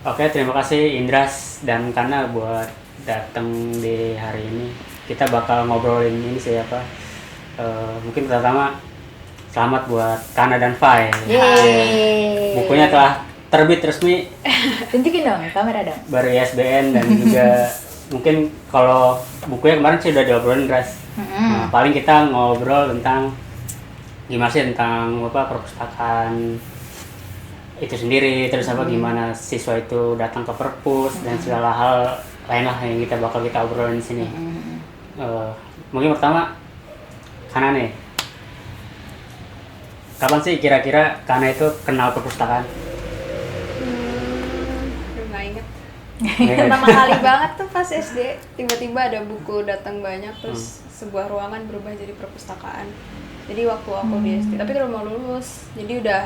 Oke, terima kasih Indras dan Kana buat datang di hari ini. Kita bakal ngobrolin ini siapa? Mungkin pertama selamat buat Kana dan Fai. Yeay. Bukunya telah terbit resmi. Tunjukin dong, kamera dong. Baru ISBN dan juga mungkin kalau bukunya kemarin sih udah diobrolin Indras. Nah, paling kita ngobrol tentang gimana sih tentang perpustakaan itu sendiri, terus gimana siswa itu datang ke perpus dan segala hal lain lah yang kita obrolin di sini. Mungkin pertama Kana nih, kapan sih kira-kira Kana itu kenal perpustakaan? Udah nggak inget. Pertama kali banget tuh pas SD, tiba-tiba ada buku datang banyak, terus sebuah ruangan berubah jadi perpustakaan. Jadi waktu aku di SD, tapi udah mau lulus, jadi udah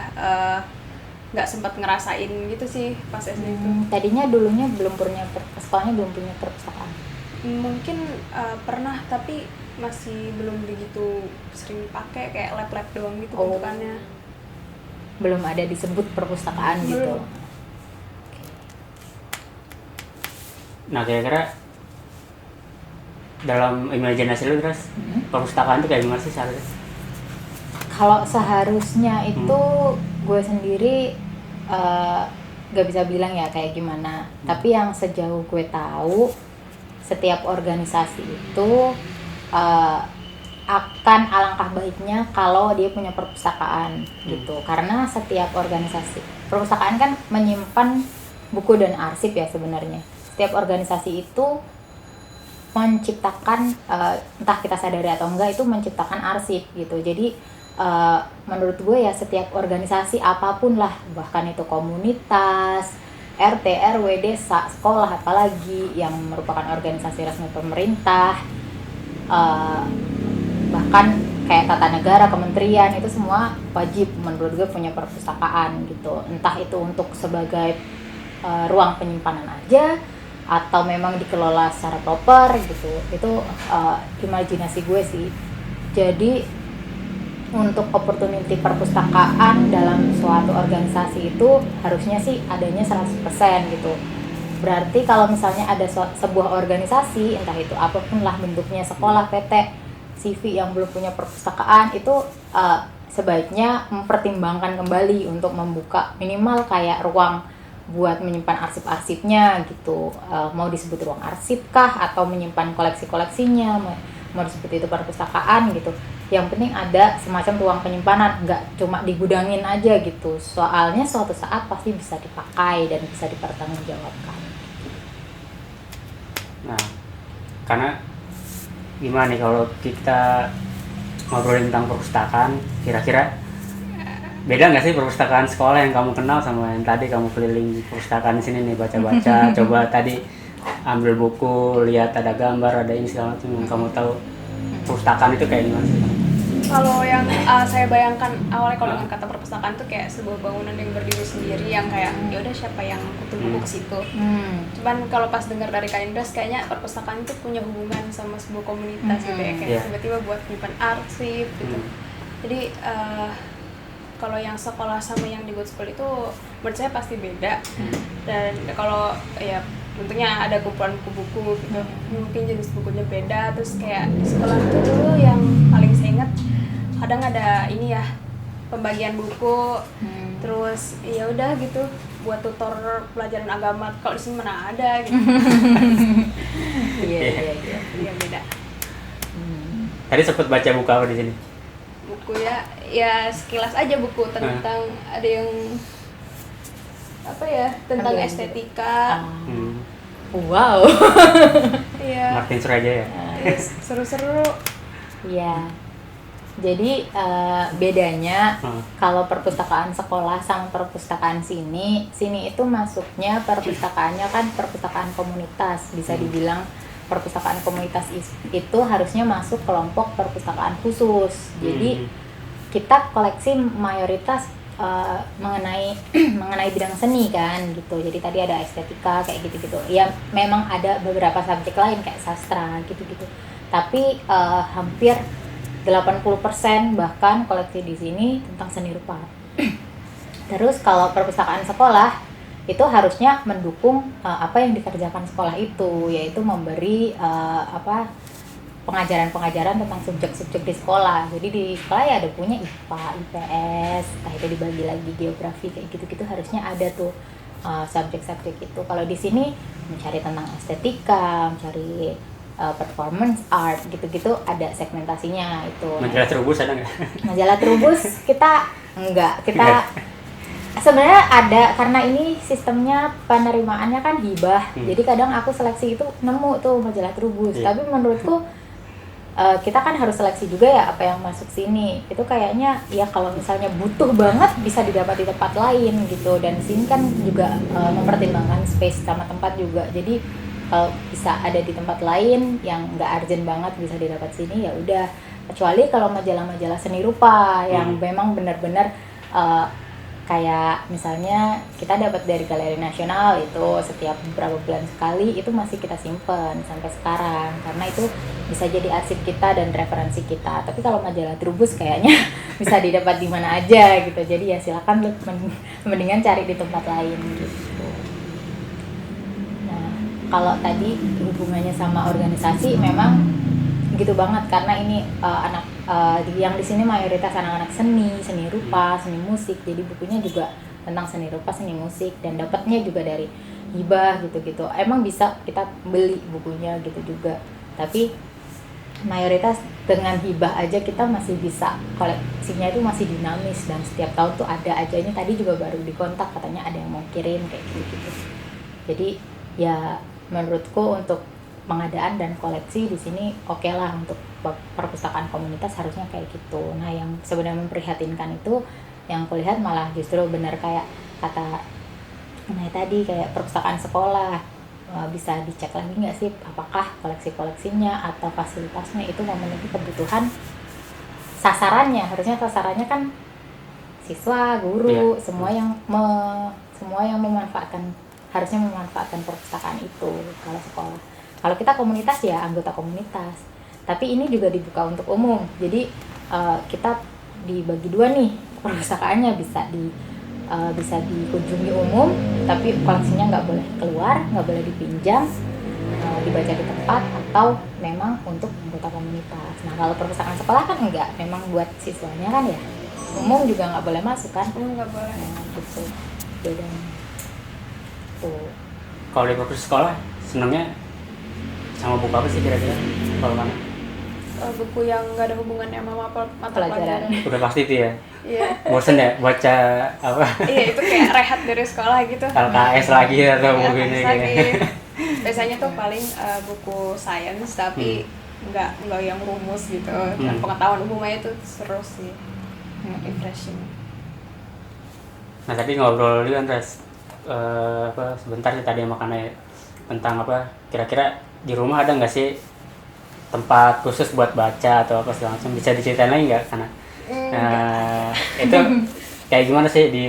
nggak sempat ngerasain gitu sih pas SD itu. Tadinya dulunya sekolahnya belum punya perpustakaan. Mungkin pernah, tapi masih belum begitu sering dipakai, kayak lab-lab doang gitu bentukannya. Belum ada disebut perpustakaan gitu. Nah, kira-kira dalam imajinasi lu terus perpustakaan itu kayak gimana sih seharusnya? Kalau seharusnya itu gue sendiri gak bisa bilang ya kayak gimana. Tapi yang sejauh gue tahu, setiap organisasi itu akan alangkah baiknya kalau dia punya perpustakaan gitu. Karena setiap organisasi, perpustakaan kan menyimpan buku dan arsip ya sebenarnya. Setiap organisasi itu menciptakan, entah kita sadari atau enggak, itu menciptakan arsip gitu. Jadi menurut gue ya setiap organisasi apapun lah, bahkan itu komunitas, RT, RW, desa, sekolah, apalagi yang merupakan organisasi resmi pemerintah, bahkan kayak tata negara, kementerian, itu semua wajib menurut gue punya perpustakaan gitu. Entah itu untuk sebagai ruang penyimpanan aja atau memang dikelola secara proper gitu. Itu imajinasi gue sih. Jadi untuk opportunity perpustakaan dalam suatu organisasi itu harusnya sih adanya 100% gitu. Berarti kalau misalnya ada sebuah organisasi, entah itu apapun lah bentuknya, sekolah, PT, CV yang belum punya perpustakaan, itu sebaiknya mempertimbangkan kembali untuk membuka minimal kayak ruang buat menyimpan arsip-arsipnya gitu. Mau disebut ruang arsip kah atau menyimpan koleksi-koleksinya, mau disebut itu perpustakaan gitu. Yang penting ada semacam ruang penyimpanan, nggak cuma digudangin aja gitu. Soalnya suatu saat pasti bisa dipakai dan bisa dipertanggungjawabkan. Nah, karena gimana nih kalau kita ngobrolin tentang perpustakaan, kira-kira beda nggak sih perpustakaan sekolah yang kamu kenal sama yang tadi kamu keliling perpustakaan sini nih, baca-baca, coba tadi ambil buku, lihat ada gambar, ada ini segala macam yang kamu tahu perpustakaan itu kayak gimana sih? Kalau yang saya bayangkan awalnya kalau dengan kata perpustakaan itu kayak sebuah bangunan yang berdiri sendiri yang kayak ya udah siapa yang kutu buku ke situ. Cuman kalau pas dengar dari Kak Indras kayaknya perpustakaan itu punya hubungan sama sebuah komunitas gitu ya, kayak tiba-tiba buat nyimpan arsip gitu. Jadi kalau yang sekolah sama yang di good school itu menurut saya pasti beda. Dan kalau ya tentunya ada kumpulan buku-buku gitu, mungkin jenis bukunya beda. Terus kayak di sekolah itu dulu yang paling saya ingat kadang ada ini ya, pembagian buku, terus ya udah gitu buat tutor pelajaran agama. Kalau di sini mana ada gitu. Iya beda. Tadi sempat baca buku apa di sini? Buku ya sekilas aja buku tentang ada yang apa ya, tentang estetika. Wow. Iya. Martin Suraja ya. Seru-seru. Iya. Jadi bedanya kalau perpustakaan sekolah sama perpustakaan sini itu masuknya perpustakaannya kan perpustakaan komunitas, bisa dibilang perpustakaan komunitas itu harusnya masuk kelompok perpustakaan khusus. Jadi kita koleksi mayoritas mengenai bidang seni kan gitu. Jadi tadi ada estetika kayak gitu-gitu. Ya memang ada beberapa subjek lain kayak sastra gitu-gitu. Tapi hampir 80% bahkan koleksi di sini tentang seni rupa. Terus kalau perpustakaan sekolah itu harusnya mendukung apa yang dikerjakan sekolah itu, yaitu memberi pengajaran-pengajaran tentang subjek-subjek di sekolah. Jadi di sekolah ya ada punya IPA, IPS, entah itu dibagi lagi geografi kayak gitu-gitu, harusnya ada tuh subjek-subjek itu. Kalau di sini mencari tentang estetika, mencari performance art gitu-gitu, ada segmentasinya itu. Majalah Trubus ada nggak? Majalah Trubus kita sebenarnya ada, karena ini sistemnya penerimaannya kan hibah. Jadi kadang aku seleksi itu nemu tuh majalah Trubus. Tapi menurutku kita kan harus seleksi juga ya apa yang masuk sini. Itu kayaknya ya kalau misalnya butuh banget bisa didapat di tempat lain gitu. Dan sini kan juga mempertimbangkan space sama tempat juga. Jadi kalau bisa ada di tempat lain yang nggak urgent banget bisa didapat sini ya udah. Kecuali kalau majalah-majalah seni rupa yang memang benar-benar kayak misalnya kita dapat dari Galeri Nasional itu setiap beberapa bulan sekali, itu masih kita simpen sampai sekarang karena itu bisa jadi arsip kita dan referensi kita. Tapi kalau majalah Trubus kayaknya bisa didapat di mana aja gitu, jadi ya silakan mendingan cari di tempat lain gitu. Nah kalau tadi hubungannya sama organisasi memang gitu banget, karena ini yang di sini mayoritas anak-anak seni rupa, seni musik, jadi bukunya juga tentang seni rupa, seni musik, dan dapatnya juga dari hibah gitu-gitu. Emang bisa kita beli bukunya gitu juga, tapi mayoritas dengan hibah aja kita masih bisa, koleksinya itu masih dinamis dan setiap tahun tuh ada aja. Ini tadi juga baru dikontak katanya ada yang mau kirim kayak gitu-gitu. Jadi ya menurutku untuk pengadaan dan koleksi di sini oke lah, untuk perpustakaan komunitas harusnya kayak gitu. Nah yang sebenarnya memprihatinkan itu yang kulihat malah justru benar kayak kata Nay tadi, kayak perpustakaan sekolah bisa dicek lagi nggak sih apakah koleksi-koleksinya atau fasilitasnya itu memenuhi kebutuhan sasarannya. Harusnya sasarannya kan siswa, guru, semua yang memanfaatkan, harusnya memanfaatkan perpustakaan itu kalau sekolah. Kalau kita komunitas ya anggota komunitas, tapi ini juga dibuka untuk umum. Jadi kita dibagi dua nih, perpustakaannya bisa dikunjungi umum, tapi koleksinya nggak boleh keluar, nggak boleh dipinjam, dibaca di tempat, atau memang untuk anggota komunitas. Nah kalau perpustakaan sekolah kan enggak, memang buat siswanya kan ya, umum juga nggak boleh masuk kan? Nggak boleh. Nah gitu bedanya. Tuh. Kalau di perpus sekolah senangnya sama buku apa sih kira-kira kalau mana? Buku yang nggak ada hubungannya sama mata pelajaran. Udah pasti itu ya. Iya. Bosen ya baca apa? Iya itu kayak rehat dari sekolah gitu. LKS lagi atau buku ini lagi. Biasanya tuh paling buku sains tapi nggak yang rumus gitu. Dan pengetahuan umumnya itu seru sih, refreshing. Nah tadi ngobrol juga kan sebentar sih tadi sama Kanai tentang kira-kira di rumah ada nggak sih tempat khusus buat baca atau apa segala macam, bisa diceritain lagi nggak karena itu kayak gimana sih di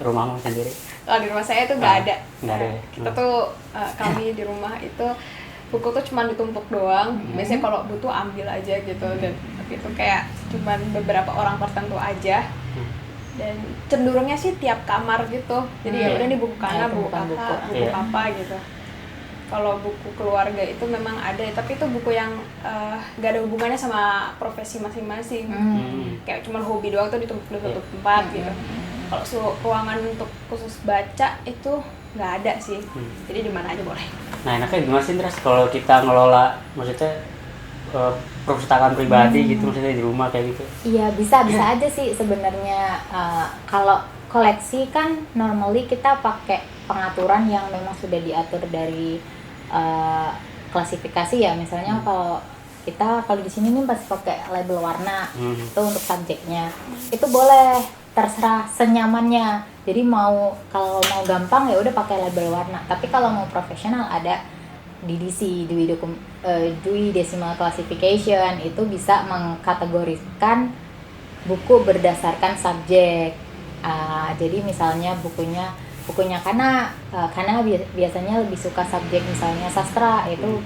rumahmu sendiri? Kalau di rumah saya itu nggak ada. Nggak ada. Kita tuh kami di rumah itu buku tuh cuma ditumpuk doang. Biasanya kalau butuh ambil aja gitu, dan itu kayak cuma beberapa orang tertentu aja. Dan cenderungnya sih tiap kamar gitu. Jadi ya udah nih buku kana, buku kakak, buku apa gitu. Kalau buku keluarga itu memang ada, tapi itu buku yang nggak ada hubungannya sama profesi masing-masing. Kayak cuma hobi doang tuh ditumpuk di satu tempat gitu. Kalau ruangan untuk khusus baca itu nggak ada sih. Jadi di mana aja boleh. Nah enaknya gimana sih terus kalau kita ngelola, maksudnya perpustakaan pribadi gitu, maksudnya di rumah kayak gitu? Iya bisa aja sih sebenarnya. Kalau koleksi kan normally kita pakai pengaturan yang memang sudah diatur dari klasifikasi ya. Misalnya kalau di sini nih pasti pakai label warna itu untuk subjeknya, itu boleh terserah senyamannya. Jadi kalau mau gampang ya udah pakai label warna. Tapi kalau mau profesional ada DDC, Dewey Decimal Classification, itu bisa mengkategorikan buku berdasarkan subjek. Jadi misalnya bukunya karena biasanya lebih suka subjek misalnya sastra, itu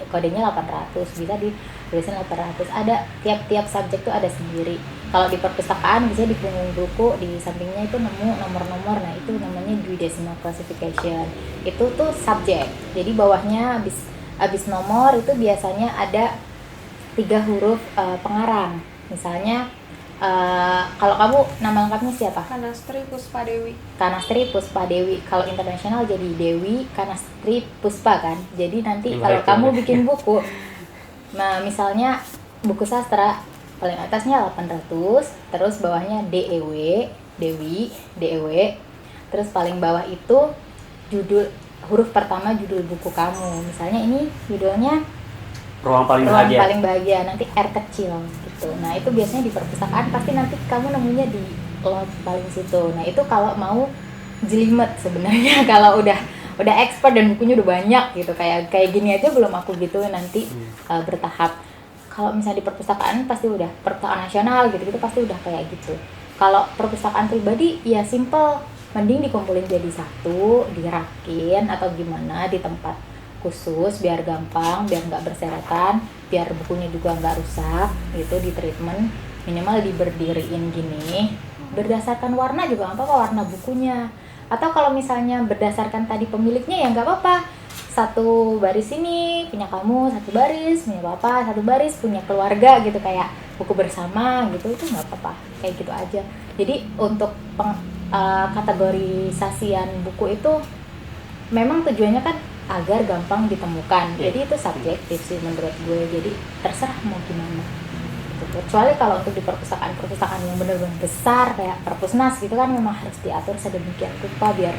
kodenya 800, bisa ditulisin 800. Ada tiap subjek tuh ada sendiri. Kalau di perpustakaan biasanya di punggung buku di sampingnya itu nemu nomor-nomor, nah itu namanya Dewey Decimal Classification. Itu tuh subjek, jadi bawahnya abis nomor itu biasanya ada 3 huruf pengarang. Misalnya kalau kamu nama lengkapnya siapa? Kanastri Puspadewi. Kanastri Puspadewi. Kalau internasional jadi Dewi Kanastri Puspa kan. Jadi nanti kalau kamu bikin buku, nah misalnya buku sastra paling atasnya 800, terus bawahnya DEW, Dewi, DEW. Terus paling bawah itu huruf pertama judul buku kamu. Misalnya ini judulnya Ruang Paling Bahagia, nanti R kecil gitu. Nah, itu biasanya di perpustakaan pasti nanti kamu nemunya di lot paling situ. Nah, itu kalau mau jelimet sebenarnya kalau udah expert dan bukunya udah banyak gitu. Kayak gini aja belum aku gituin, nanti bertahap. Kalau misalnya di perpustakaan pasti udah perpustakaan nasional gitu pasti udah kayak gitu. Kalau perpustakaan pribadi ya simple, mending dikumpulin jadi satu, dirakin atau gimana di tempat khusus biar gampang, biar nggak berserakan, biar bukunya juga nggak rusak gitu, di treatment minimal diberdiriin gini. Berdasarkan warna juga nggak apa-apa, warna bukunya. Atau kalau misalnya berdasarkan tadi pemiliknya ya nggak apa-apa, satu baris ini punya kamu, satu baris punya bapak, satu baris punya keluarga gitu, kayak buku bersama gitu, itu nggak apa-apa, kayak gitu aja. Jadi untuk kategorisasian buku itu memang tujuannya kan agar gampang ditemukan, jadi itu subjektif sih menurut gue, jadi terserah mau gimana gitu. Kecuali kalau untuk di perpustakaan yang benar-benar besar kayak perpusnas gitu kan memang harus diatur sedemikian rupa biar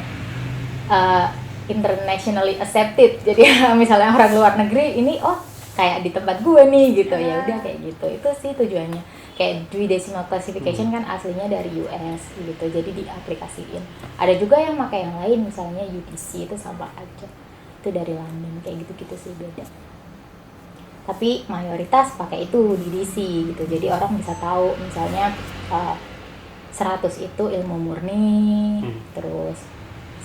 internationally accepted. Jadi misalnya orang luar negeri ini kayak di tempat gue nih gitu, ya udah kayak gitu. Itu sih tujuannya. Kayak Dewey Decimal Classification kan aslinya dari US gitu, jadi diaplikasiin. Ada juga yang pakai yang lain, misalnya UDC itu sama aja, itu dari London, kayak gitu-gitu sih beda. Tapi mayoritas pakai itu di DC gitu, jadi orang bisa tahu misalnya 100 itu ilmu murni, terus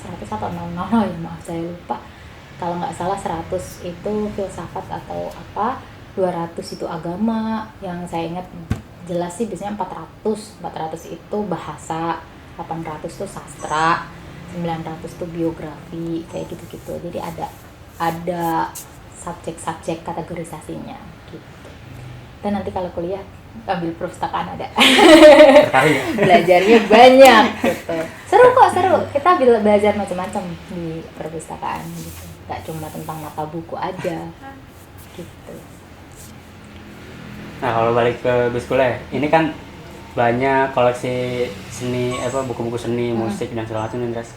100 atau 00 ya, maaf saya lupa. Kalau nggak salah 100 itu filsafat atau apa, 200 itu agama, yang saya ingat jelas sih biasanya 400 itu bahasa, 800 itu sastra, 900 itu biografi, kayak gitu-gitu. Jadi ada subjek-subjek kategorisasinya gitu. Dan nanti kalau kuliah ambil perpustakaan ada. Belajarnya banyak gitu. Seru. Kita belajar macam-macam di perpustakaan gitu. Gak cuma tentang mata buku aja gitu. Nah, kalau balik ke Gus Kuliah, ini kan banyak koleksi seni, buku-buku seni, musik dan segala macam, Indras.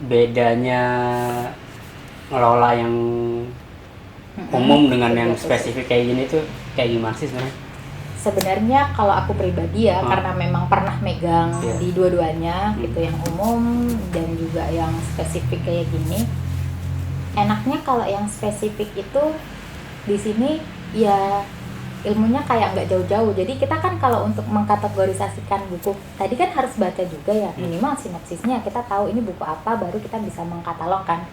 Bedanya ngelola yang umum dengan yang spesifik kayak gini tuh kayak gimana sih sebenarnya? Sebenarnya kalau aku pribadi ya, karena memang pernah megang di dua-duanya gitu, yang umum dan juga yang spesifik kayak gini. Enaknya kalau yang spesifik itu di sini ya ilmunya kayak nggak jauh-jauh. Jadi kita kan kalau untuk mengkategorisasikan buku tadi kan harus baca juga ya, minimal sinopsisnya kita tahu ini buku apa, baru kita bisa mengkatalogkan.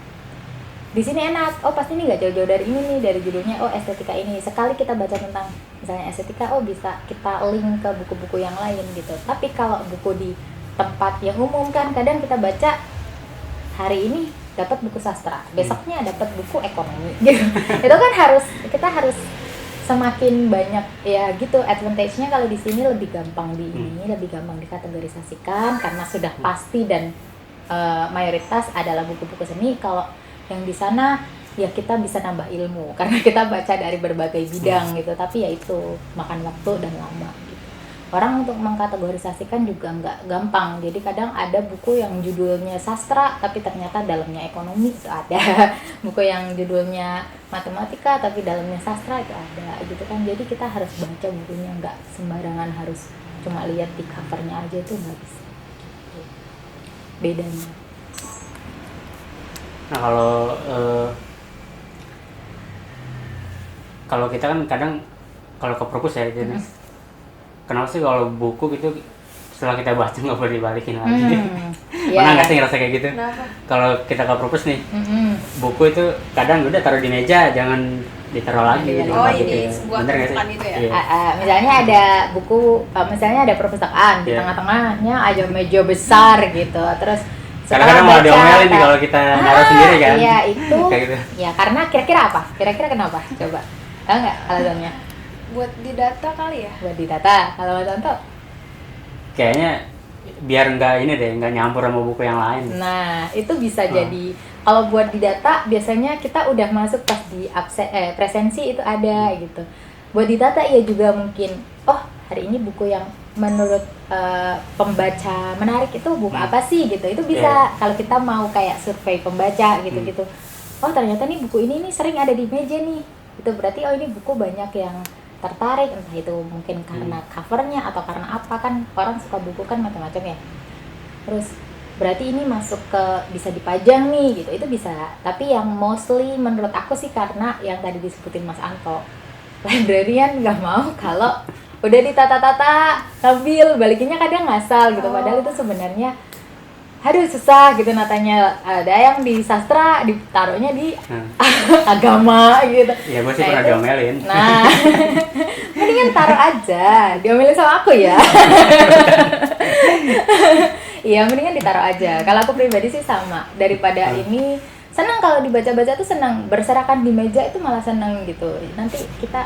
Di sini enak, pasti ini nggak jauh-jauh dari ini nih, dari judulnya, estetika ini. Sekali kita baca tentang misalnya estetika, bisa kita link ke buku-buku yang lain gitu. Tapi kalau buku di tempat yang umum kan kadang kita baca hari ini dapat buku sastra, besoknya dapat buku ekonomi gitu. Itu kan kita harus semakin banyak ya gitu. Advantage-nya kalau di sini lebih gampang lebih gampang dikategorisasikan karena sudah pasti dan mayoritas adalah buku-buku seni. Kalau yang di sana ya kita bisa nambah ilmu karena kita baca dari berbagai bidang gitu, tapi ya itu makan waktu dan lama gitu. Orang untuk mengkategorisasikan juga nggak gampang, jadi kadang ada buku yang judulnya sastra tapi ternyata dalamnya ekonomi, itu ada. Buku yang judulnya matematika tapi dalamnya sastra, itu ada gitu kan. Jadi kita harus baca bukunya, nggak sembarangan harus cuma lihat di covernya aja, itu nggak bisa. Bedanya. Nah, kalau kita kan kadang kalau ke perpus ya, kenapa sih kalau buku gitu setelah kita baca nggak boleh dibalikin lagi? Pernah nggak sih ngerasa kayak gitu? Kalau kita ke perpus nih, buku itu kadang udah taruh di meja, jangan ditaruh lagi di Oh, tempat ini gitu ya. sebuah Bener nggak sih? perpustakaan itu ya? Iya. Misalnya ada buku, misalnya ada perpustakaan di Iya. tengah-tengahnya ada meja besar gitu, terus Kadang-kadang malah diomelin nih kalau kita naruh sendiri kan. Iya itu. Kayak gitu. Ya karena kira-kira apa? Kira-kira kenapa? Coba tahu nggak alasannya? Buat didata kali ya? Buat didata. Kalau Mas Anto? Kayaknya biar nggak nyampur sama buku yang lain. Nah itu bisa jadi. Kalau buat didata biasanya kita udah masuk pas di presensi itu ada gitu. Buat didata ya juga mungkin. Oh hari ini buku yang menurut pembaca menarik itu buku apa sih gitu. Itu bisa kalau kita mau kayak survei pembaca gitu-gitu. Oh ternyata nih buku ini nih sering ada di meja nih. Itu berarti oh ini buku banyak yang tertarik, entah itu mungkin karena covernya atau karena apa, kan orang suka buku kan macam-macam ya. Terus berarti ini masuk ke bisa dipajang nih gitu, itu bisa. Tapi yang mostly menurut aku sih karena yang tadi disebutin Mas Anto, librarian nggak mau kalau udah ditata-tata ngambil balikinnya kadang ngasal gitu. Padahal itu sebenarnya aduh susah gitu natanya. Ada yang di sastra ditaruhnya di agama gitu. Ya gue sih pernah diomelin. Nah mendingan taruh aja, diomelin sama aku ya. Iya mendingan ditaruh aja. Kalau aku pribadi sih sama, daripada ini senang kalau dibaca-baca tuh senang, berserakan di meja itu malah senang gitu. Nanti kita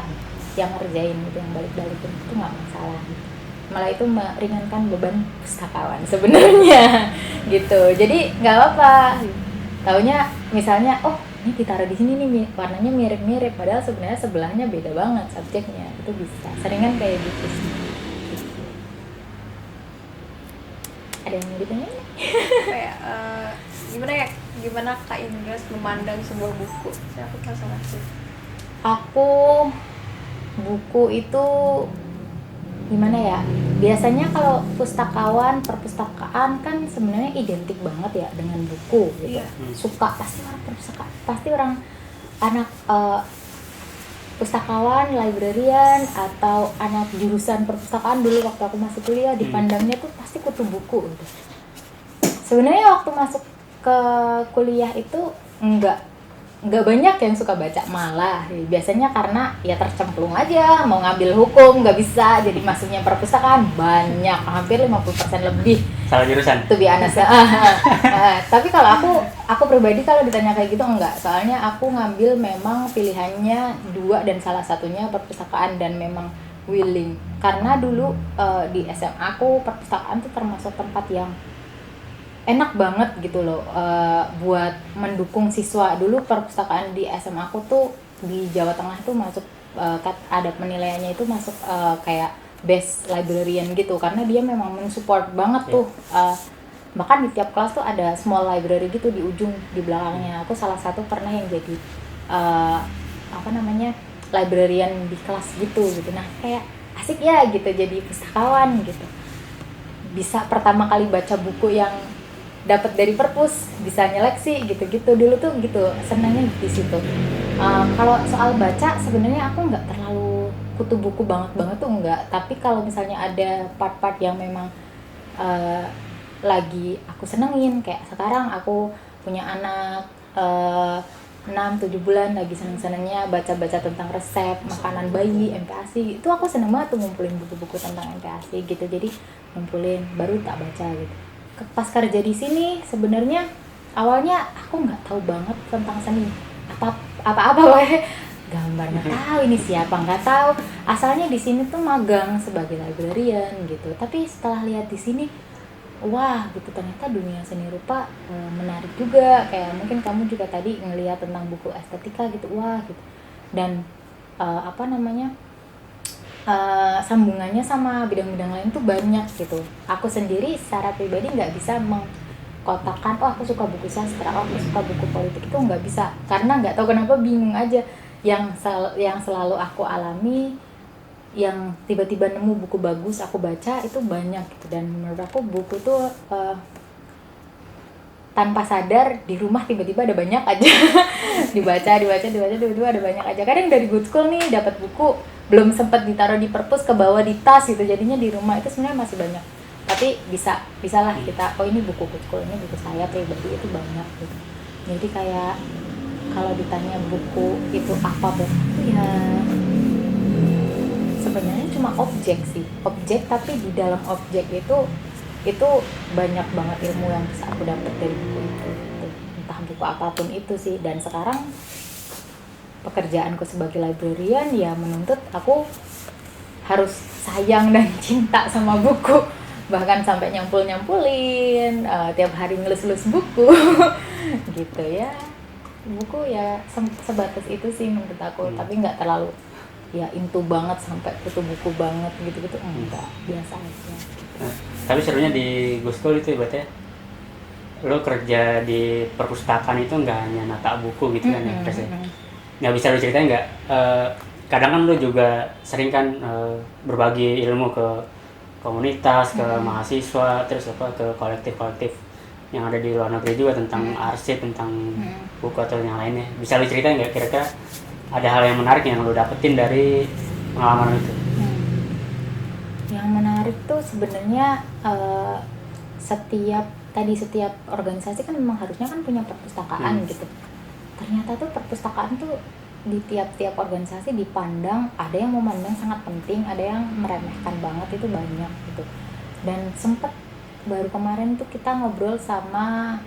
yang ngerjain gitu, yang balik-balikin itu nggak masalah gitu. Malah itu meringankan beban pustakawan sebenarnya gitu. Jadi nggak apa-apa. Taunya misalnya oh ini ditaruh di sini nih warnanya mirip-mirip, padahal sebenarnya sebelahnya beda banget subjeknya. Itu bisa. Seringan kayak gitu sih. Ada yang mau ditanya? Kayak gimana Kak Indras memandang sebuah buku? Saya aku penasaran sih. Aku buku itu gimana ya? Biasanya kalau pustakawan, perpustakaan kan sebenarnya identik banget ya dengan buku gitu. Iya. Suka pasti orang perpustakaan, pasti orang anak pustakawan, librarian atau anak jurusan perpustakaan dulu waktu aku masih kuliah dipandangnya tuh pasti kutu buku gitu. Sebenarnya waktu masuk ke kuliah itu nggak banyak yang suka baca, malah biasanya karena ya tercemplung aja mau ngambil hukum nggak bisa, jadi masuknya perpustakaan banyak hampir 50% lebih Salah jurusan. tuh biasa. Tapi kalau aku pribadi kalau ditanya kayak gitu enggak, soalnya aku ngambil memang pilihannya 2 dan salah satunya perpustakaan dan memang willing karena dulu di SMA aku perpustakaan tuh termasuk tempat yang enak banget gitu loh buat mendukung siswa. Dulu perpustakaan di SMA aku tuh di Jawa Tengah tuh masuk ada penilaiannya itu masuk kayak best librarian gitu karena dia memang mensupport banget tuh bahkan di tiap kelas tuh ada small library gitu di ujung di belakangnya. Aku salah satu pernah yang jadi librarian di kelas gitu. Nah kayak asik ya gitu jadi pustakawan gitu, bisa pertama kali baca buku yang dapat dari perpus, bisa nyeleksi gitu-gitu. Dulu tuh gitu senangnya di situ. Kalau soal baca sebenarnya aku nggak terlalu kutu buku banget tuh enggak, tapi kalau misalnya ada part-part yang memang lagi aku senengin, kayak sekarang aku punya anak 6-7 bulan lagi seneng-senengnya baca-baca tentang resep makanan bayi, MPASI, itu aku seneng banget tuh ngumpulin buku-buku tentang MPASI gitu. Jadi ngumpulin baru tak baca gitu. Pas kerja di sini sebenarnya awalnya aku nggak tahu banget tentang seni apa gambar nggak tahu ini siapa nggak tahu, asalnya di sini tuh magang sebagai librarian gitu. Tapi setelah lihat di sini wah gitu, ternyata dunia seni rupa menarik juga. Kayak mungkin kamu juga tadi ngelihat tentang buku estetika gitu, wah gitu. Dan sambungannya sama bidang-bidang lain tuh banyak gitu. Aku sendiri secara pribadi nggak bisa mengkotakkan, oh aku suka buku sastra, oh aku suka buku politik, itu nggak bisa. Karena nggak tahu kenapa bingung aja. Yang selalu aku alami, yang tiba-tiba nemu buku bagus aku baca itu banyak gitu. Dan menurut aku buku tuh tanpa sadar di rumah tiba-tiba ada banyak aja. dibaca tiba-tiba ada banyak aja. Kadang dari Good School nih dapat buku belum sempat ditaruh di perpus, ke bawah di tas gitu, jadinya di rumah itu sebenarnya masih banyak. Tapi bisalah kita, oh ini buku Good School, ini buku saya pribadi, itu banyak gitu. Jadi kayak kalau ditanya buku itu apa buat aku ya sebenarnya cuma objek sih, objek, tapi di dalam objek itu banyak banget ilmu yang bisa aku dapat dari buku itu gitu. Entah buku apapun itu sih. Dan sekarang pekerjaanku sebagai librarian ya menuntut aku harus sayang dan cinta sama buku, bahkan sampai nyampulin tiap hari ngelus-ngelus buku gitu ya. Buku ya sebatas itu sih menurut aku, tapi nggak terlalu ya into banget sampai kutu buku banget gitu-gitu, enggak, biasa aja. Nah, tapi serunya di Guskul itu ibaratnya lo kerja di perpustakaan itu nggak hanya nata buku gitu kan ya, Pres ya? Nggak bisa lo ceritain nggak? Kadang kan lo juga sering kan berbagi ilmu ke komunitas, ke mahasiswa, terus apa ke kolektif-kolektif yang ada di luar negeri juga tentang arsip, tentang buku atau yang lainnya. Bisa lo ceritain nggak kira-kira ada hal yang menarik yang lo dapetin dari pengalaman itu? Yang menarik tuh sebenarnya setiap organisasi kan memang harusnya kan punya perpustakaan gitu. Ternyata tuh perpustakaan tuh di tiap-tiap organisasi dipandang, ada yang memandang sangat penting, ada yang meremehkan banget, itu banyak gitu. Dan sempet baru kemarin tuh kita ngobrol sama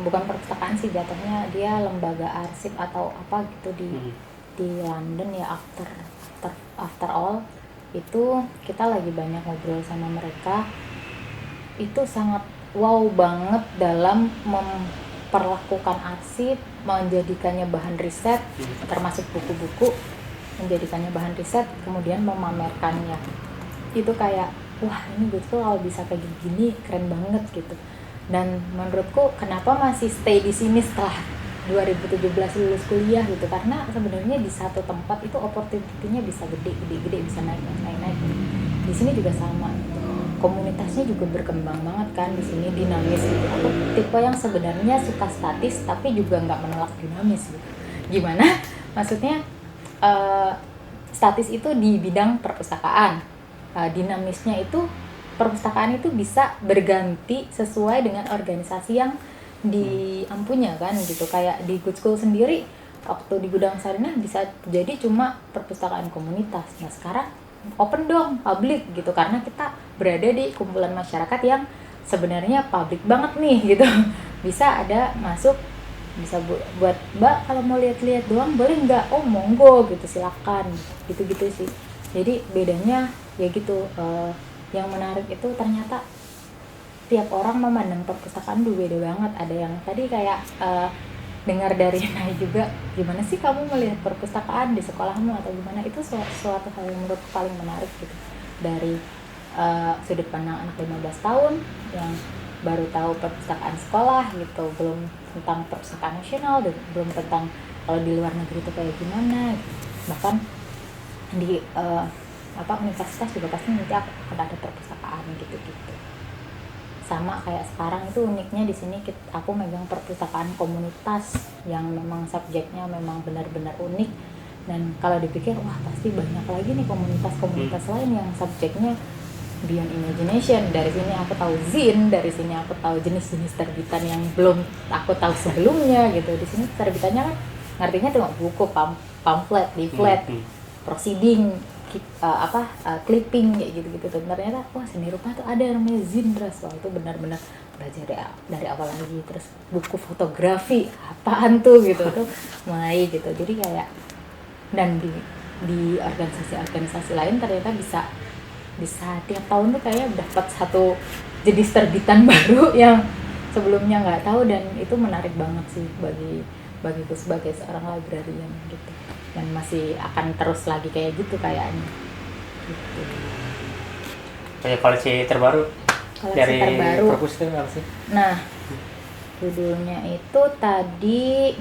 bukan perpustakaan sih jatuhnya, dia lembaga arsip atau apa gitu di London ya, after all itu kita lagi banyak ngobrol sama mereka. Itu sangat wow banget dalam memperlakukan arsip, menjadikannya bahan riset, termasuk buku-buku, menjadikannya bahan riset, kemudian memamerkannya. Itu kayak wah ini gue tuh kalau bisa kayak gini keren banget gitu. Dan menurutku kenapa masih stay di sini setelah 2017 lulus kuliah gitu, karena sebenarnya di satu tempat itu opportunity-nya bisa gede, bisa naik. Di sini juga sama gitu. Komunitasnya juga berkembang banget kan di sini, dinamis gitu. Aku tipe yang sebenarnya suka statis tapi juga nggak menolak dinamis gitu. Gimana? Maksudnya statis itu di bidang perpustakaan, dinamisnya itu perpustakaan itu bisa berganti sesuai dengan organisasi yang diampunya kan gitu. Kayak di Good School sendiri waktu di Gudang Sarinah bisa jadi cuma perpustakaan komunitas. Nah sekarang open dong, publik gitu, karena kita berada di kumpulan masyarakat yang sebenarnya publik banget nih gitu. Bisa ada masuk, bisa buat mbak kalau mau lihat-lihat doang boleh nggak? Oh monggo gitu, silakan gitu-gitu sih. Jadi bedanya ya gitu. Yang menarik itu ternyata tiap orang memandang perpustakaan beda banget. Ada yang tadi kayak dengar dari Nay juga, gimana sih kamu melihat perpustakaan di sekolahmu atau gimana, itu suatu hal yang menurut paling menarik gitu. Dari sudut pandang anak 15 tahun yang baru tahu perpustakaan sekolah gitu, belum tentang perpustakaan nasional, dan belum tentang kalau di luar negeri itu kayak gimana gitu. Bahkan di universitas juga pasti nanti akan ada perpustakaan gitu-gitu. Sama kayak sekarang itu uniknya di sini aku megang perpustakaan komunitas yang memang subjeknya memang benar-benar unik. Dan kalau dipikir wah pasti banyak lagi nih komunitas-komunitas lain yang subjeknya beyond imagination. Dari sini aku tahu zin, dari sini aku tahu jenis-jenis terbitan yang belum aku tahu sebelumnya gitu. Di sini terbitannya kan ngertinya cuma buku, pamflet, leaflet, proceeding, clipping kayak gitu-gitu. Dan ternyata wah seni rupa tuh ada namanya zindras. Wah itu benar-benar belajar dari awal lagi. Terus buku fotografi apaan tuh gitu tuh mulai gitu. Jadi kayak dan di organisasi-organisasi lain ternyata bisa tiap tahun tuh kayak dapat satu jenis terbitan baru yang sebelumnya nggak tahu. Dan itu menarik banget sih bagiku sebagai seorang librarian gitu. Dan masih akan terus lagi kayak gitu kayaknya gitu. Kayak koleksi terbaru dari perpus itu apa sih? Nah judulnya itu tadi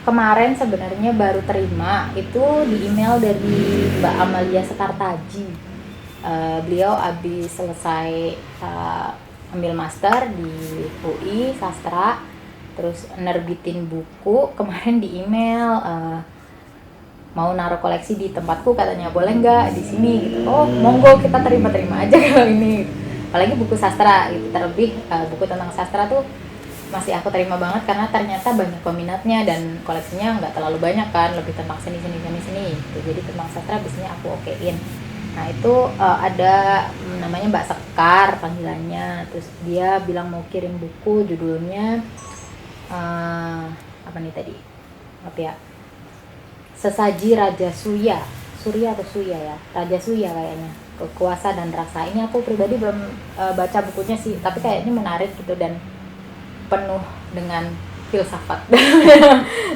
kemarin sebenarnya baru terima itu di email dari Mbak Amalia Sekartaji. Beliau habis selesai ambil master di UI Sastra, terus nerbitin buku, kemarin di email mau naruh koleksi di tempatku, katanya boleh nggak di sini gitu. Oh monggo, kita terima aja kalau ini, apalagi buku sastra gitu. Terlebih buku tentang sastra tuh masih aku terima banget karena ternyata banyak peminatnya dan koleksinya nggak terlalu banyak kan, lebih tentang seni gitu. Jadi tentang sastra biasanya aku okein. Nah itu ada namanya Mbak Sekar panggilannya, terus dia bilang mau kirim buku judulnya apa nih tadi, apa ya, Sesaji Raja Surya atau Suya ya, Raja Suya kayaknya, Kuasa dan Rasa. Ini aku pribadi belum baca bukunya sih, tapi kayaknya menarik gitu dan penuh dengan filsafat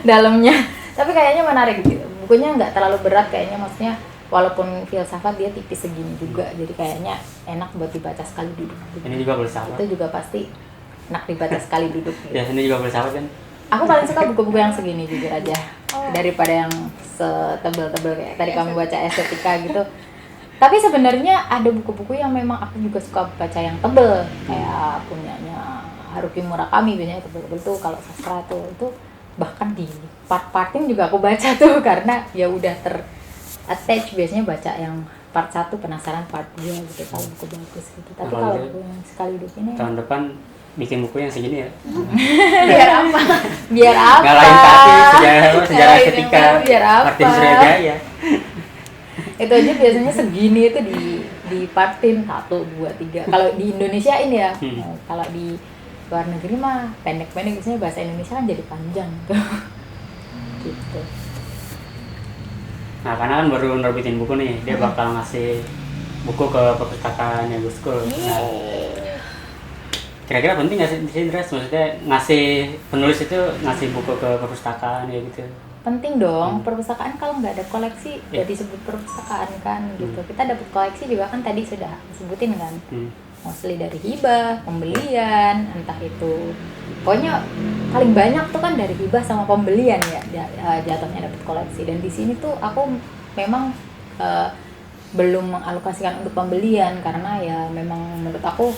dalamnya. Tapi kayaknya menarik gitu. Bukunya nggak terlalu berat kayaknya, maksudnya walaupun filsafat dia tipis segini juga, jadi kayaknya enak buat dibaca sekali duduk. Ini juga filsafat. Itu juga pasti enak dibaca sekali duduk. Gitu. Ya, ini juga filsafat kan. Aku paling suka buku-buku yang segini jujur aja, daripada yang setebel-tebel kayak tadi kamu baca estetika gitu. Tapi sebenarnya ada buku-buku yang memang aku juga suka baca yang tebel, kayak punyanya Haruki Murakami biasanya tebel-tebel tuh. Kalau sastra tuh itu bahkan di part-partin juga aku baca tuh karena ya udah attach, biasanya baca yang part 1 penasaran part 2 gitu kalau buku bagus gitu. Tapi kalau buku yang sekali hidup ini tahun depan bikin buku yang segini ya. Biar apa? Biar apa? Ngalahin Kartini sejarah estetika. Biar apa? Kartini Suryajaya. Itu aja biasanya segini itu di partin 1, 2, 3. Kalau di Indonesia ini ya. Kalau di luar negeri mah pendek-pendek, biasanya bahasa Indonesia kan jadi panjang gitu. Gitu. Nah, karena kan baru nerbitin buku nih, dia bakal ngasih buku ke perpustakaan ya Gus School. Nah, kira-kira penting nggak sih di sini, Dres? Maksudnya ngasih penulis itu ngasih buku ke perpustakaan ya gitu? Penting dong, perpustakaan kalau nggak ada koleksi nggak disebut perpustakaan kan gitu. Kita dapat koleksi juga kan tadi sudah disebutin kan, mostly dari hibah, pembelian, entah itu, pokoknya paling banyak tuh kan dari hibah sama pembelian ya jatuhnya dapat koleksi. Dan di sini tuh aku memang belum mengalokasikan untuk pembelian karena ya memang menurut aku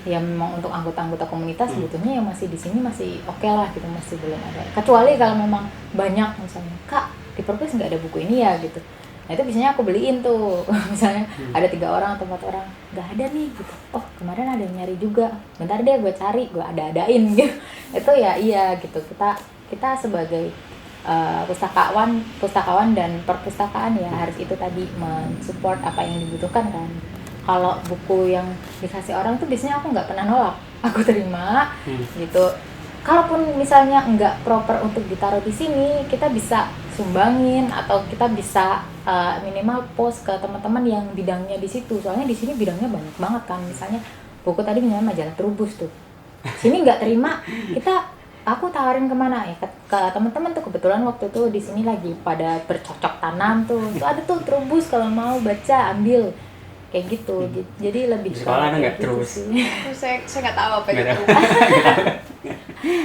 ya memang untuk anggota-anggota komunitas sebetulnya yang masih di sini masih oke lah gitu, masih belum ada. Kecuali kalau memang banyak misalnya, Kak di perpus nggak ada buku ini ya gitu. Nah itu biasanya aku beliin tuh. Misalnya ada 3 orang atau 4 orang, nggak ada nih gitu. Oh kemarin ada yang nyari juga. Bentar deh gue cari, gue ada-adain gitu. Itu ya iya gitu. Kita sebagai pustakawan dan perpustakaan ya harus itu tadi mensupport apa yang dibutuhkan kan. Kalau buku yang dikasih orang tuh biasanya aku nggak pernah nolak, aku terima gitu. Kalaupun misalnya nggak proper untuk ditaruh di sini, kita bisa sumbangin atau kita bisa minimal post ke teman-teman yang bidangnya di situ. Soalnya di sini bidangnya banyak banget kan. Misalnya buku tadi misalnya majalah Trubus tuh, sini nggak terima, aku tawarin kemana ya ke teman-teman tuh. Kebetulan waktu itu di sini lagi pada bercocok tanam tuh ada tuh Trubus, kalau mau baca ambil. Kayak gitu, jadi lebih di sekolah ada nggak gitu terus? Saya nggak tahu apa itu.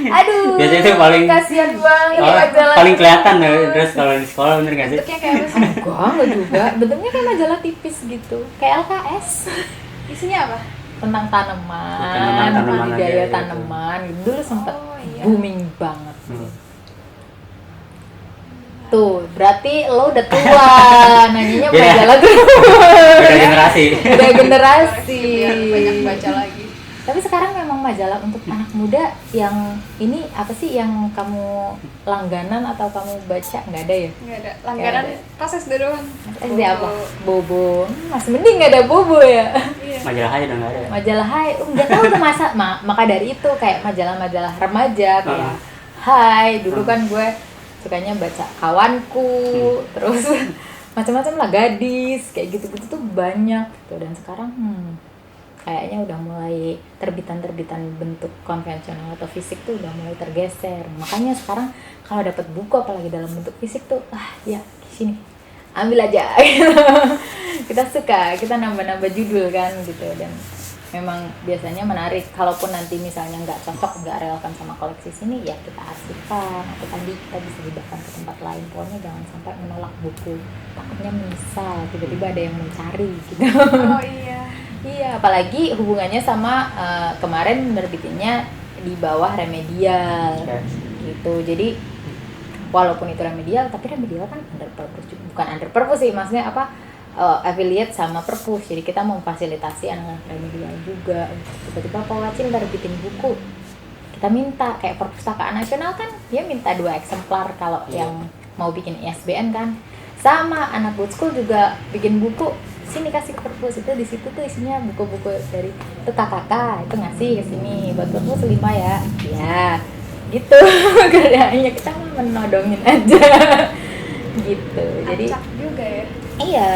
Aduh, biasanya itu paling kasihan banget paling kelihatan terus kalau di sekolah, bener nggak sih? Bentuknya kayak apa sih? Enggak juga, bentuknya kayak majalah tipis gitu, kayak LKS. Isinya apa? Tentang tanaman, budidaya tanaman. Dulu sempat booming banget. Tuh, berarti lo udah tua, nanyanya majalah tuh. Udah generasi. Udah generasi. Biar banyak baca lagi. Tapi sekarang memang majalah untuk anak muda yang ini apa sih yang kamu langganan atau kamu baca? Nggak ada ya? Nggak ada. Langganan proses doang. SD apa? Bobo. Masih mending nggak ada Bobo ya. Iya. Majalah Hai udah nggak ada. Majalah Hai, nggak tahu tuh maka dari itu kayak majalah-majalah remaja kayak Hai. Dulu kan gue sukanya baca Kawanku, terus macam-macam lah, Gadis, kayak gitu-gitu tuh banyak gitu. Dan sekarang kayaknya udah mulai terbitan-terbitan bentuk konvensional atau fisik tuh udah mulai tergeser. Makanya sekarang kalau dapat buku apalagi dalam bentuk fisik tuh ya sini ambil aja. Kita suka, kita nambah-nambah judul kan gitu. Dan memang biasanya menarik. Kalaupun nanti misalnya nggak cocok, nggak relevan sama koleksi sini, ya kita arsipkan atau tadi kita bisa hibahkan ke tempat lain. Pokoknya jangan sampai menolak buku, takutnya menyesal, tiba-tiba ada yang mencari gitu. Oh iya. Iya, apalagi hubungannya sama kemarin nerbitinnya di bawah remedial gitu. Jadi walaupun itu remedial, tapi remedial kan under purpose, bukan under purpose sih, maksudnya apa, affiliate sama perpus. Jadi kita memfasilitasi anak-anak remedial juga. Tiba-tiba Pak Wacil nerbitin buku, kita kita minta. Kayak Perpustakaan Nasional kan dia minta 2 eksemplar kalau yang mau bikin ISBN kan. Sama anak Good School juga bikin buku, sini kasih ke perpus, itu di situ tuh isinya buku-buku dari itu kakak itu ngasih ke sini buat perpus 5 ya. Ya gitu. Kerjanya kita menodongin aja. Gitu. Jadi acak juga ya. iya.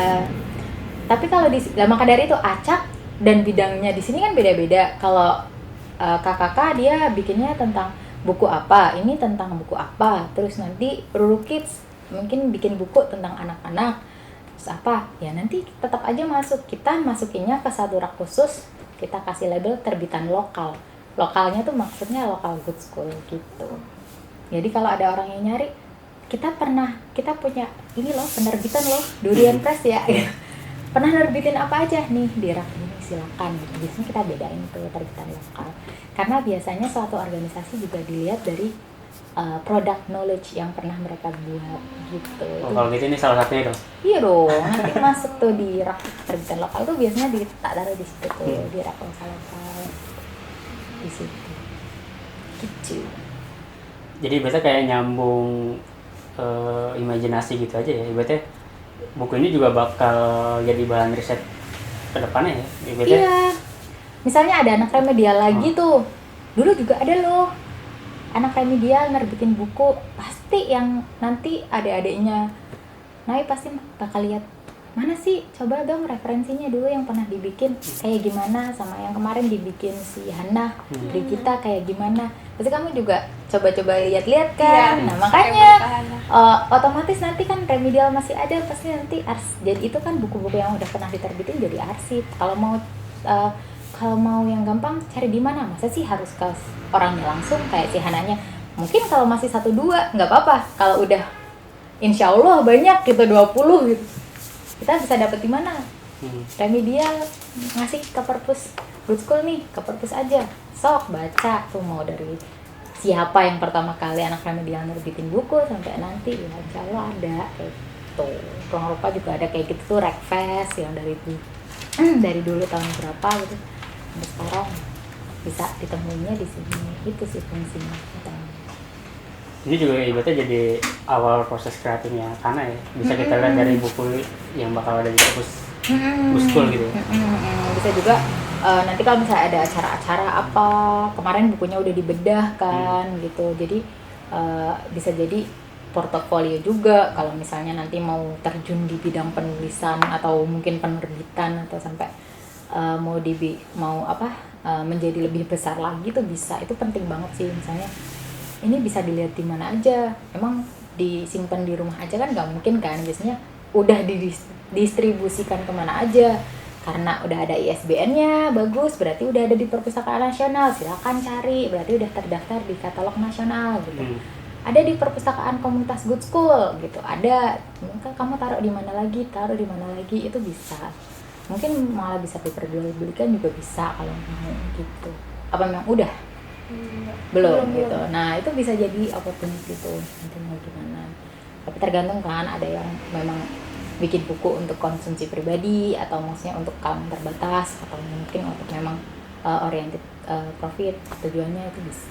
Tapi kalau maka dari itu acak dan bidangnya di sini kan beda-beda. Kalau KKK dia bikinnya tentang buku apa, ini tentang buku apa. Terus nanti Ruru Kids mungkin bikin buku tentang anak-anak. Terus apa? Ya nanti tetap aja masuk. Kita masukinnya ke satu rak khusus. Kita kasih label terbitan lokal. Lokalnya tuh maksudnya lokal Good School gitu. Jadi kalau ada orang yang nyari, kita punya ini loh penerbitan loh, Durian Press ya. Pernah nerbitin apa aja nih di rak ini, silakan. Biasanya kita bedain tuh terbitan lokal. Karena biasanya suatu organisasi juga dilihat dari product knowledge yang pernah mereka buat gitu. Kalau gitu ini salah satunya dong. Iya dong, nanti masuk tuh di rak terbitan lokal tuh biasanya taruh di situ tuh, di rak lokal di situ. Gitu. Jadi biasanya kayak nyambung imajinasi gitu aja ya. Ibaratnya buku ini juga bakal jadi bahan riset ke depannya ya. Ibaratnya, iya. Misalnya ada anak remedial lagi tuh. Dulu juga ada loh. Anak remedial nerbitin buku, pasti yang nanti adik-adiknya Nay pasti bakal lihat, mana sih, coba dong referensinya dulu yang pernah dibikin kayak gimana, sama yang kemarin dibikin si Hannah di kita kayak gimana. Pasti kamu juga coba-coba lihat-lihat kan. Nah makanya otomatis nanti kan remedial masih ada, pasti nanti jadi itu kan buku-buku yang udah pernah diterbitin jadi arsip. Kalau mau yang gampang cari di mana, masa sih harus ke orangnya langsung kayak si Hananya. Mungkin kalau masih 1-2 nggak apa-apa, kalau udah insya Allah banyak gitu 20 gitu, kita bisa dapet di mana. Remedial ngasih ke perpus Good School nih, ke perpus aja, sok baca tuh, mau dari siapa yang pertama kali anak remedial nerbitin buku sampai nanti ya insya Allah ada kayak gitu. Ruang Rupa juga ada kayak gitu tuh, Rekfest yang dari dulu tahun berapa gitu sampai sekarang bisa ditemuinya di sini. Itu sih fungsinya. ini juga ibaratnya jadi awal proses kreatifnya karena ya bisa kita lihat dari buku yang bakal ada di perpus Good School gitu. Bisa juga nanti kalau misalnya ada acara-acara apa, kemarin bukunya udah dibedah kan gitu, jadi bisa jadi portofolio juga kalau misalnya nanti mau terjun di bidang penulisan atau mungkin penerbitan atau sampai menjadi lebih besar lagi tuh bisa. Itu penting banget sih. Misalnya ini bisa dilihat di mana aja, emang disimpan di rumah aja kan nggak mungkin kan, biasanya udah didistribusikan kemana aja. Karena udah ada ISBN-nya, bagus, berarti udah ada di Perpustakaan Nasional, silakan cari, berarti udah terdaftar di katalog nasional gitu. Ada di Perpustakaan Komunitas Good School gitu, ada. Mungkin kamu taruh di mana lagi, itu bisa. Mungkin malah bisa diperjualbelikan juga bisa kalau mau gitu. Apa memang udah? Belum gitu. Nah itu bisa jadi opportunity tuh, nanti mau gimana. Tapi tergantung kan, ada yang memang bikin buku untuk konsumsi pribadi atau maksudnya untuk kaum terbatas atau mungkin untuk memang oriented profit, tujuannya itu bisa.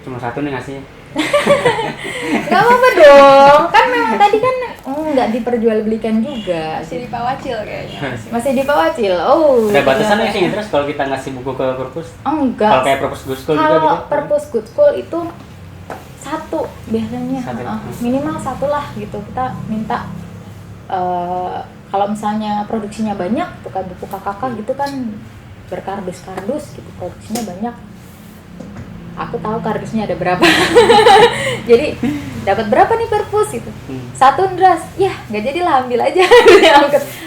Cuma satu nih ngasihnya. Gak apa-apa dong, kan memang tadi kan nggak diperjualbelikan juga. Masih di Pawacil kayaknya. Masih di Pawacil. Oh. Ada batasannya sih terus kalau kita ngasih buku ke perpus? Enggak. Kalau kayak perpus Good School juga gitu. Kalau perpus Good School itu satu biasanya, minimal satu lah gitu. Kita minta kalau misalnya produksinya banyak, tuh kayak buku KKK gitu kan berkardus-kardus gitu, produksinya banyak. Aku tahu kardusnya ada berapa. Jadi dapat berapa nih perpus gitu. Satu Ndras. Ya, nggak jadilah, ambil aja.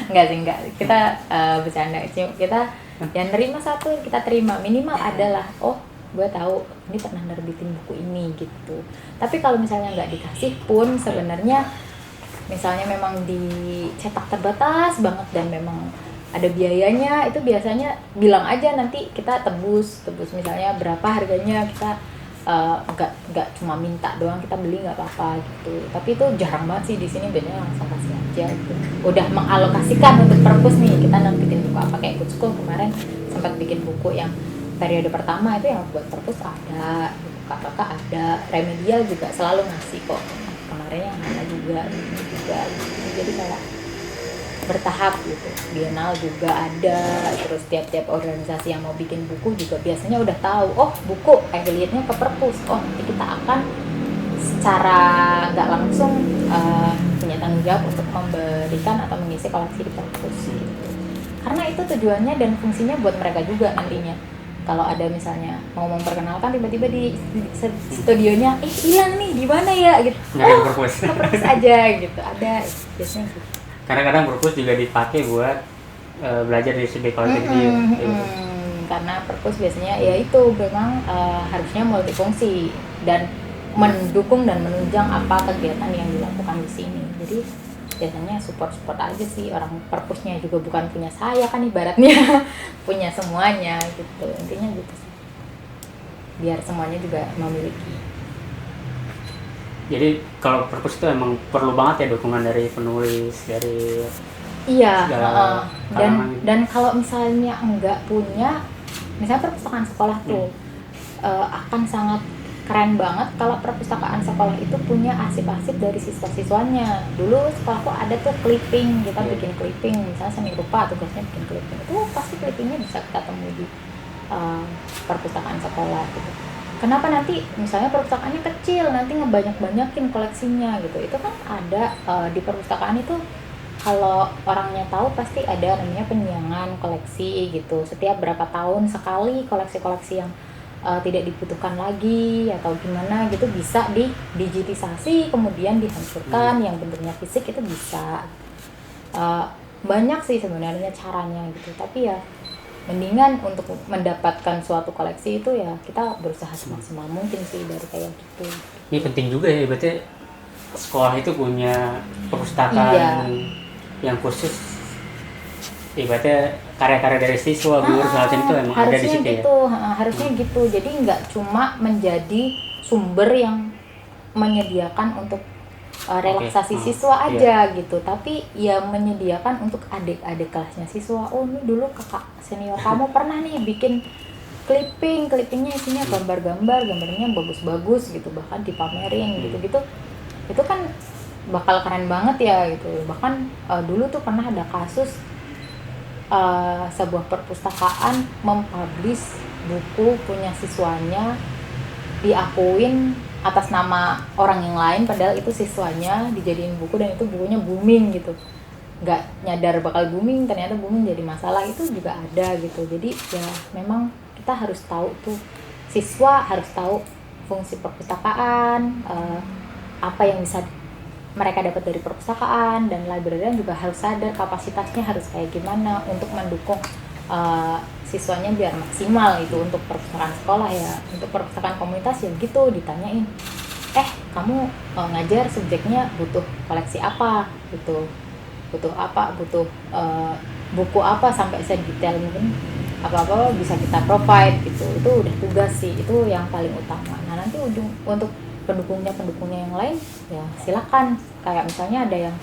Enggak sih, enggak. Kita bercanda. Kita yang nerima satu, kita terima. Minimal adalah, oh, gue tahu ini pernah nerbitin buku ini gitu. Tapi kalau misalnya nggak dikasih pun sebenarnya misalnya memang dicetak terbatas banget dan memang ada biayanya, itu biasanya bilang aja, nanti kita tebus misalnya berapa harganya, kita nggak cuma minta doang, kita beli nggak apa-apa gitu. Tapi itu jarang banget sih di sini, biasanya langsung kasih aja gitu. Udah mengalokasikan untuk perpus nih, kita nerbitin buku apa, kayak Good School kemarin sempat bikin buku yang periode pertama itu yang buat perpus ada, KKK ada, remedial juga selalu ngasih kok. Kemarin yang mana juga, ini juga gitu. Jadi kayak bertahap gitu. Bienal juga ada, terus tiap-tiap organisasi yang mau bikin buku juga biasanya udah tahu, oh buku affiliate-nya ke perpus, oh nanti kita akan secara nggak langsung punya tanggung jawab untuk memberikan atau mengisi koleksi di perpus gitu. Karena itu tujuannya dan fungsinya buat mereka juga nantinya. Kalau ada misalnya mau memperkenalkan tiba-tiba di studionya, hilang nih di mana ya gitu. Nyari perpus. Perpus aja gitu. Ada biasanya gitu. Kadang-kadang perpus juga dipakai buat belajar dari segi kolektif dia. Karena perpus biasanya ya itu memang harusnya multifungsi dan mendukung dan menunjang apa kegiatan yang dilakukan di sini. Jadi biasanya support aja sih, orang perpusnya juga bukan punya saya kan ibaratnya punya semuanya gitu, intinya gitu sih, biar semuanya juga memiliki. Jadi kalau perpus itu emang perlu banget ya dukungan dari penulis, dari iya, kalangan. dan kalau misalnya enggak punya, misalnya perpustakaan sekolah tuh akan sangat keren banget kalau perpustakaan sekolah itu punya arsip-arsip dari siswa-siswanya. Dulu sekolahku ada tuh clipping, kita bikin clipping, misalnya seni rupa tugasnya bikin clipping, itu pasti clippingnya bisa kita temui di perpustakaan sekolah gitu. Kenapa nanti misalnya perpustakaannya kecil, nanti ngebanyak-banyakin koleksinya gitu, itu kan ada di perpustakaan itu. Kalau orangnya tahu pasti ada namanya penyiangan koleksi gitu, setiap berapa tahun sekali koleksi-koleksi yang tidak dibutuhkan lagi atau gimana gitu bisa didigitisasi kemudian dihancurkan, yang bentuknya fisik itu bisa. Banyak sih sebenarnya caranya gitu, tapi ya mendingan untuk mendapatkan suatu koleksi itu ya kita berusaha semaksimal mungkin sih dari kayak gitu. Ini penting juga ya, berarti sekolah itu punya perpustakaan yang khusus, ibaratnya karya-karya dari siswa, guru semacam itu emang ada di situ gitu, ya. Harusnya gitu. Jadi nggak cuma menjadi sumber yang menyediakan untuk relaksasi siswa aja gitu, tapi ya menyediakan untuk adik-adik kelasnya siswa. Oh ini dulu kakak senior kamu pernah nih bikin clippingnya isinya gambarnya bagus-bagus gitu, bahkan dipamerin gitu-gitu. Itu kan bakal keren banget ya gitu. Bahkan dulu tuh pernah ada kasus sebuah perpustakaan mempublish buku punya siswanya diakuin atas nama orang yang lain, padahal itu siswanya dijadiin buku dan itu bukunya booming gitu. Nggak nyadar bakal booming, ternyata booming jadi masalah, itu juga ada gitu. Jadi ya memang kita harus tahu tuh, siswa harus tahu fungsi perpustakaan, apa yang bisa mereka dapat dari perpustakaan, dan librarian juga harus sadar kapasitasnya harus kayak gimana untuk mendukung siswanya biar maksimal itu untuk perpustakaan sekolah ya. Untuk perpustakaan komunitas ya gitu, ditanyain, kamu ngajar subjeknya butuh koleksi apa gitu, butuh buku apa, sampai sedetail mungkin apa-apa bisa kita provide gitu. Itu udah tugas sih, itu yang paling utama. Nah nanti untuk pendukungnya yang lain ya silakan, kayak misalnya ada yang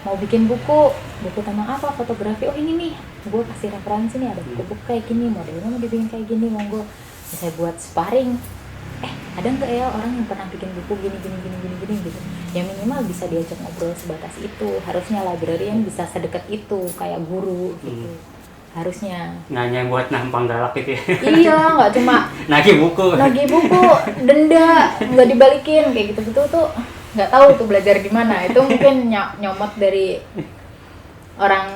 mau bikin buku tentang apa, fotografi, oh ini nih gue kasih referensi nih, ada buku-buku kayak gini, modelnya mau dibikin kayak gini, monggo bisa buat sparring. Ada nggak ya orang yang pernah bikin buku gini gitu, ya minimal bisa diajak ngobrol sebatas itu. Harusnya librarian bisa sedekat itu kayak guru gitu. Harusnya nanya buat nampang galak gitu ya. Iya, nggak cuma nagih buku denda nggak dibalikin kayak gitu tuh nggak tahu tuh belajar di mana. Itu mungkin nyomot dari orang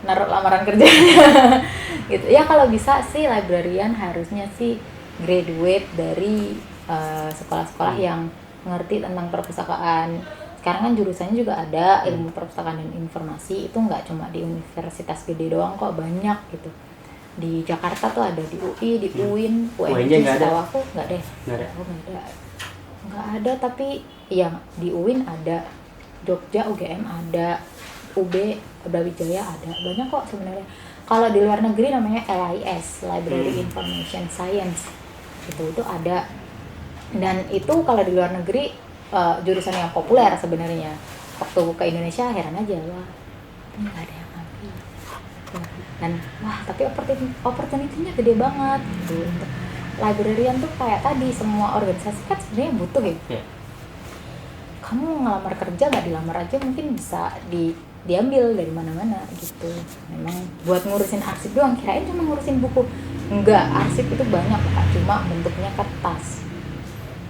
naruh lamaran kerjanya gitu ya. Kalau bisa sih librarian harusnya sih graduate dari sekolah-sekolah yang ngerti tentang perpustakaan. Sekarang kan jurusannya juga ada, ilmu perpustakaan dan informasi, itu nggak cuma di universitas gede doang kok, banyak gitu. Di Jakarta tuh ada di UI, di UIN, UNJ setahu aku nggak deh. Nggak ada, tapi ya di UIN ada, Jogja UGM ada, UB Brawijaya ada, banyak kok sebenarnya. Kalau di luar negeri namanya LIS, Library Information Science, itu ada. Dan itu kalau di luar negeri jurusan yang populer sebenarnya. Waktu ke Indonesia heran aja, wah ini nggak ada yang ngambil. Dan wah, tapi opportunity-nya gede banget gitu. Untuk librarian tuh kayak tadi, semua organisasi kan sebenarnya butuh ya. Yeah. Kamu ngelamar kerja nggak dilamar aja mungkin bisa diambil dari mana-mana gitu. Memang buat ngurusin arsip doang, kirain cuma ngurusin buku. Enggak, arsip itu banyak Kak, cuma bentuknya kertas,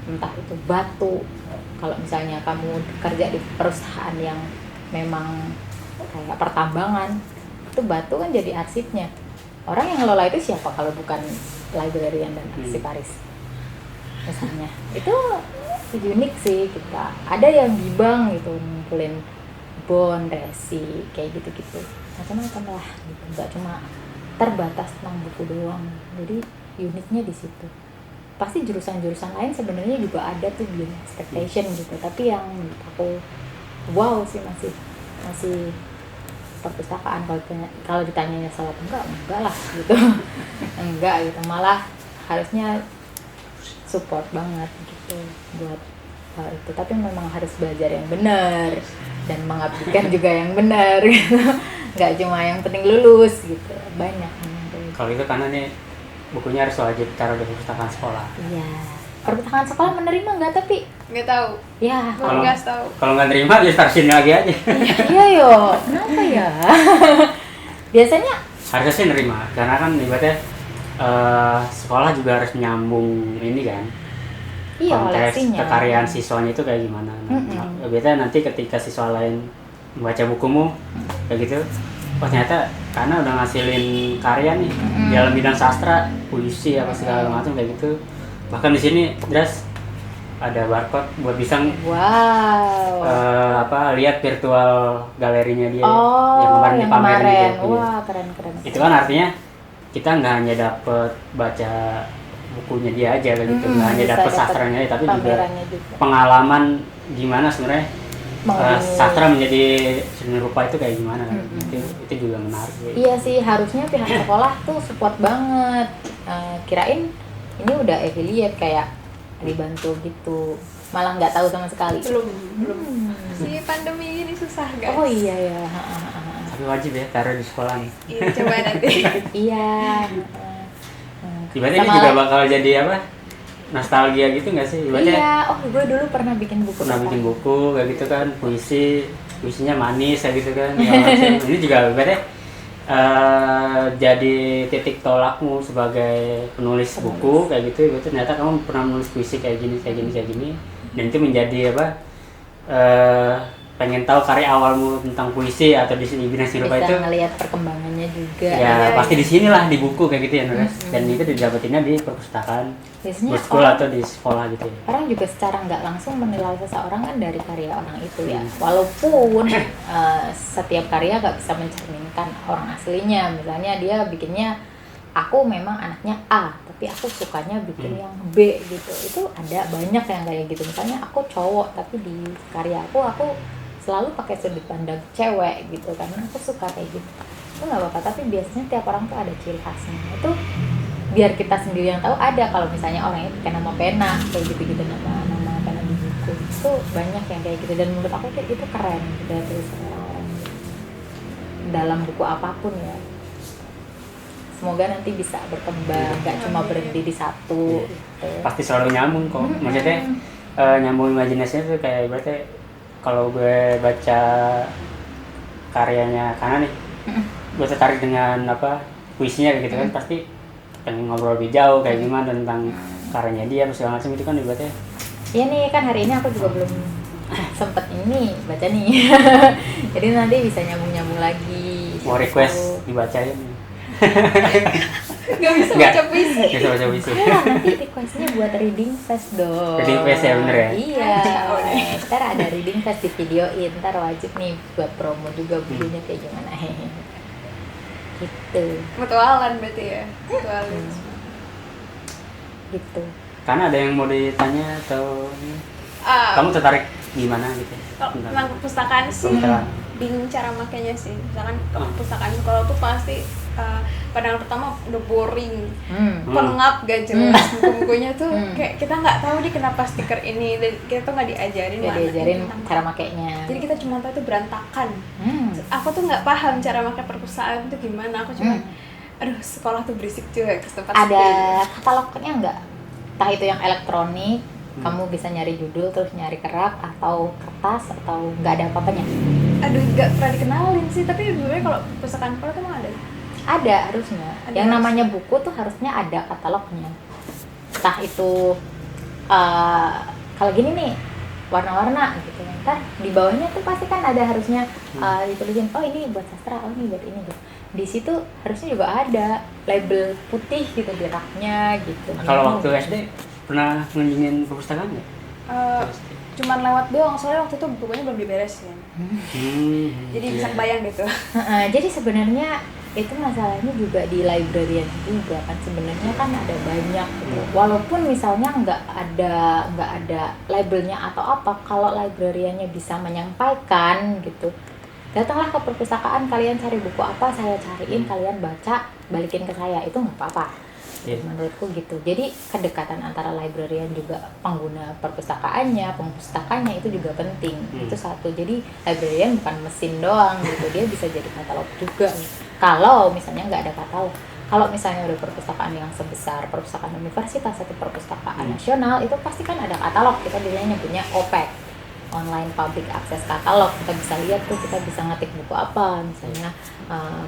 entah itu batu. Kalau misalnya kamu kerja di perusahaan yang memang kayak pertambangan, itu batu kan jadi arsipnya. Orang yang ngelola itu siapa kalau bukan librarian dan arsiparis misalnya. Itu unik sih kita. Ada yang di bank gitu, ngumpulin bond, resi, kayak gitu-gitu. Macam-macam lah gitu. Enggak cuma terbatas tentang buku doang. Jadi uniknya di situ. Pasti jurusan-jurusan lain sebenarnya juga ada tuh beyond expectation gitu. Tapi yang menurut aku wow sih masih perpustakaan. Kalau ditanya salah enggak lah gitu. Enggak gitu. Malah harusnya support banget gitu buat hal itu. Tapi memang harus belajar yang benar dan mengabdikan juga yang benar gitu. Nggak cuma yang penting lulus gitu. Banyak kalau itu karena nih bukunya harus wajib taruh di perpustakaan sekolah. Iya, perpustakaan sekolah menerima nggak? Tapi nggak tahu ya kalau nggak terima ya start sini lagi aja. Iya yo, kenapa ya? Biasanya harusnya sih nerima karena kan ibaratnya sekolah juga harus nyambung ini kan. Iya, konteks oleksinya. kekaryaan siswanya itu kayak gimana. Nah, biasanya nanti ketika siswa lain membaca bukumu kayak gitu, oh ternyata karena udah ngasilin karya nih dalam bidang sastra, puisi apa segala macam kayak gitu. Bahkan di sini Dras ada barcode buat bisa wow. Lihat virtual galerinya dia yang kemarin dipamerin gitu. Wah, keren. Itu kan artinya kita nggak hanya dapet baca bukunya dia aja gitu, nggak hanya dapet sastranya aja, tapi juga pengalaman gimana sebenarnya sastra menjadi seni rupa itu kayak gimana kan. Itu juga menarik ya. Iya sih, harusnya pihak sekolah tuh support banget. Kirain ini udah affiliate kayak dibantu gitu, malah nggak tahu sama sekali. Belum. Si pandemi ini susah guys. Oh iya ya. Tapi wajib ya taruh di sekolah nih. Iya, coba nanti. Iya. Ibaratnya ini juga bakal jadi apa? Nostalgia gitu nggak sih? Ibaratnya, iya, gue dulu pernah bikin buku. Bikin buku kayak gitu kan, puisinya manis kayak gitu kan. Ini juga ibaratnya jadi titik tolakmu sebagai penulis buku kayak gitu. Ternyata kamu pernah menulis puisi kayak gini, dan itu menjadi apa? Pengen tahu karya awalmu tentang puisi atau di sini bidang seni rupa itu. Bisa ngelihat perkembangannya juga. Ya pasti di sinilah di buku kayak gitu ya Nures. Dan itu didapetinnya di perpustakaan, di sekolah atau di sekolah gitu ya. Orang juga secara nggak langsung menilai seseorang kan dari karya orang itu ya. Walaupun setiap karya nggak bisa mencerminkan orang aslinya. Misalnya dia bikinnya, aku memang anaknya A, tapi aku sukanya bikin yang B gitu. Itu ada banyak yang kayak gitu. Misalnya aku cowok, tapi di karya aku selalu pakai sudut pandang cewek gitu, karena aku suka kayak gitu. Itu nggak apa-apa, tapi biasanya tiap orang tuh ada ciri khasnya. Itu biar kita sendiri yang tahu. Ada kalau misalnya orangnya pakai nama pena kayak gitu nama pena di buku, itu banyak yang kayak gitu. Dan menurut aku itu keren dari tulisan orang dalam buku apapun ya. Semoga nanti bisa berkembang, nggak cuma berhenti di satu gitu. Pasti selalu nyambung kok. Maksudnya nyambung imajinasinya tuh kayak berarti kalau gue baca karyanya karena nih gue tertarik dengan puisinya kayak gitu kan, pasti pengen ngobrol lebih jauh kayak gimana tentang karyanya dia segala macam itu kan ibaratnya. Iya nih kan, hari ini aku juga belum sempet ini baca nih. Jadi nanti bisa nyambung lagi. Mau request dibacain. Gak bisa baca puisi. Nanti requestnya buat reading fest dong. Reading fest ya, bener ya? Iya. Ntar ada reading fest di videoin. Ntar wajib nih buat promo juga bukunya kayak gimana. Gitu. Mutualan berarti ya. Mutualan. Gitu. Karena ada yang mau ditanya atau kamu tertarik gimana gitu? Tentang perpustakaan sih bingung cara makainya sih. Misalkan perpustakaan kalau tuh pasti pandangan pertama udah boring, pengap, gak jelas buku-bukunya tuh kayak kita nggak tahu nih kenapa stiker ini, dan kita tuh nggak diajarin cara makainya. Jadi kita cuma tahu itu berantakan. aku tuh nggak paham cara pakai perpustakaan itu gimana. Aku cuma aduh sekolah tuh berisik cuy ke tempat Ada sepi. katalognya nggak? Entah itu yang elektronik, kamu bisa nyari judul terus nyari kerak, atau kertas, atau nggak ada apa-apanya? Aduh nggak pernah dikenalin sih, tapi sebenarnya kalau perpustakaan sekolah tuh emang ada. Ada harusnya. Ada Yang harusnya. namanya buku tuh harusnya ada katalognya. Entah itu kalau gini nih warna-warna gitu. Ntar di bawahnya tuh pasti kan ada harusnya ditulisin, oh ini buat sastra, oh ini buat ini gitu. Di situ harusnya juga ada label putih gitu di raknya gitu. Kalau waktu SD pernah ngunjungin perpustakaan nggak? Cuman lewat doang, soalnya waktu itu bukunya belum diberesin. Jadi bisa kebayang gitu. Jadi sebenarnya itu masalahnya juga di librarian juga kan, sebenarnya kan ada banyak gitu. Walaupun misalnya nggak ada labelnya atau apa, kalau librariannya bisa menyampaikan gitu, datanglah ke perpustakaan, kalian cari buku apa, saya cariin, kalian baca, balikin ke saya, itu nggak apa-apa. Menurutku gitu. Jadi kedekatan antara librarian juga pengguna perpustakaannya, pemustakaannya itu juga penting. Itu satu. Jadi librarian bukan mesin doang gitu, dia bisa jadi katalog juga. Kalau misalnya nggak ada katalog, kalau misalnya ada perpustakaan yang sebesar perpustakaan universitas atau perpustakaan nasional, itu pasti kan ada katalog. Kita biasanya nyebutnya OPEC, online public access katalog. Kita bisa lihat tuh, kita bisa ngetik buku apa, misalnya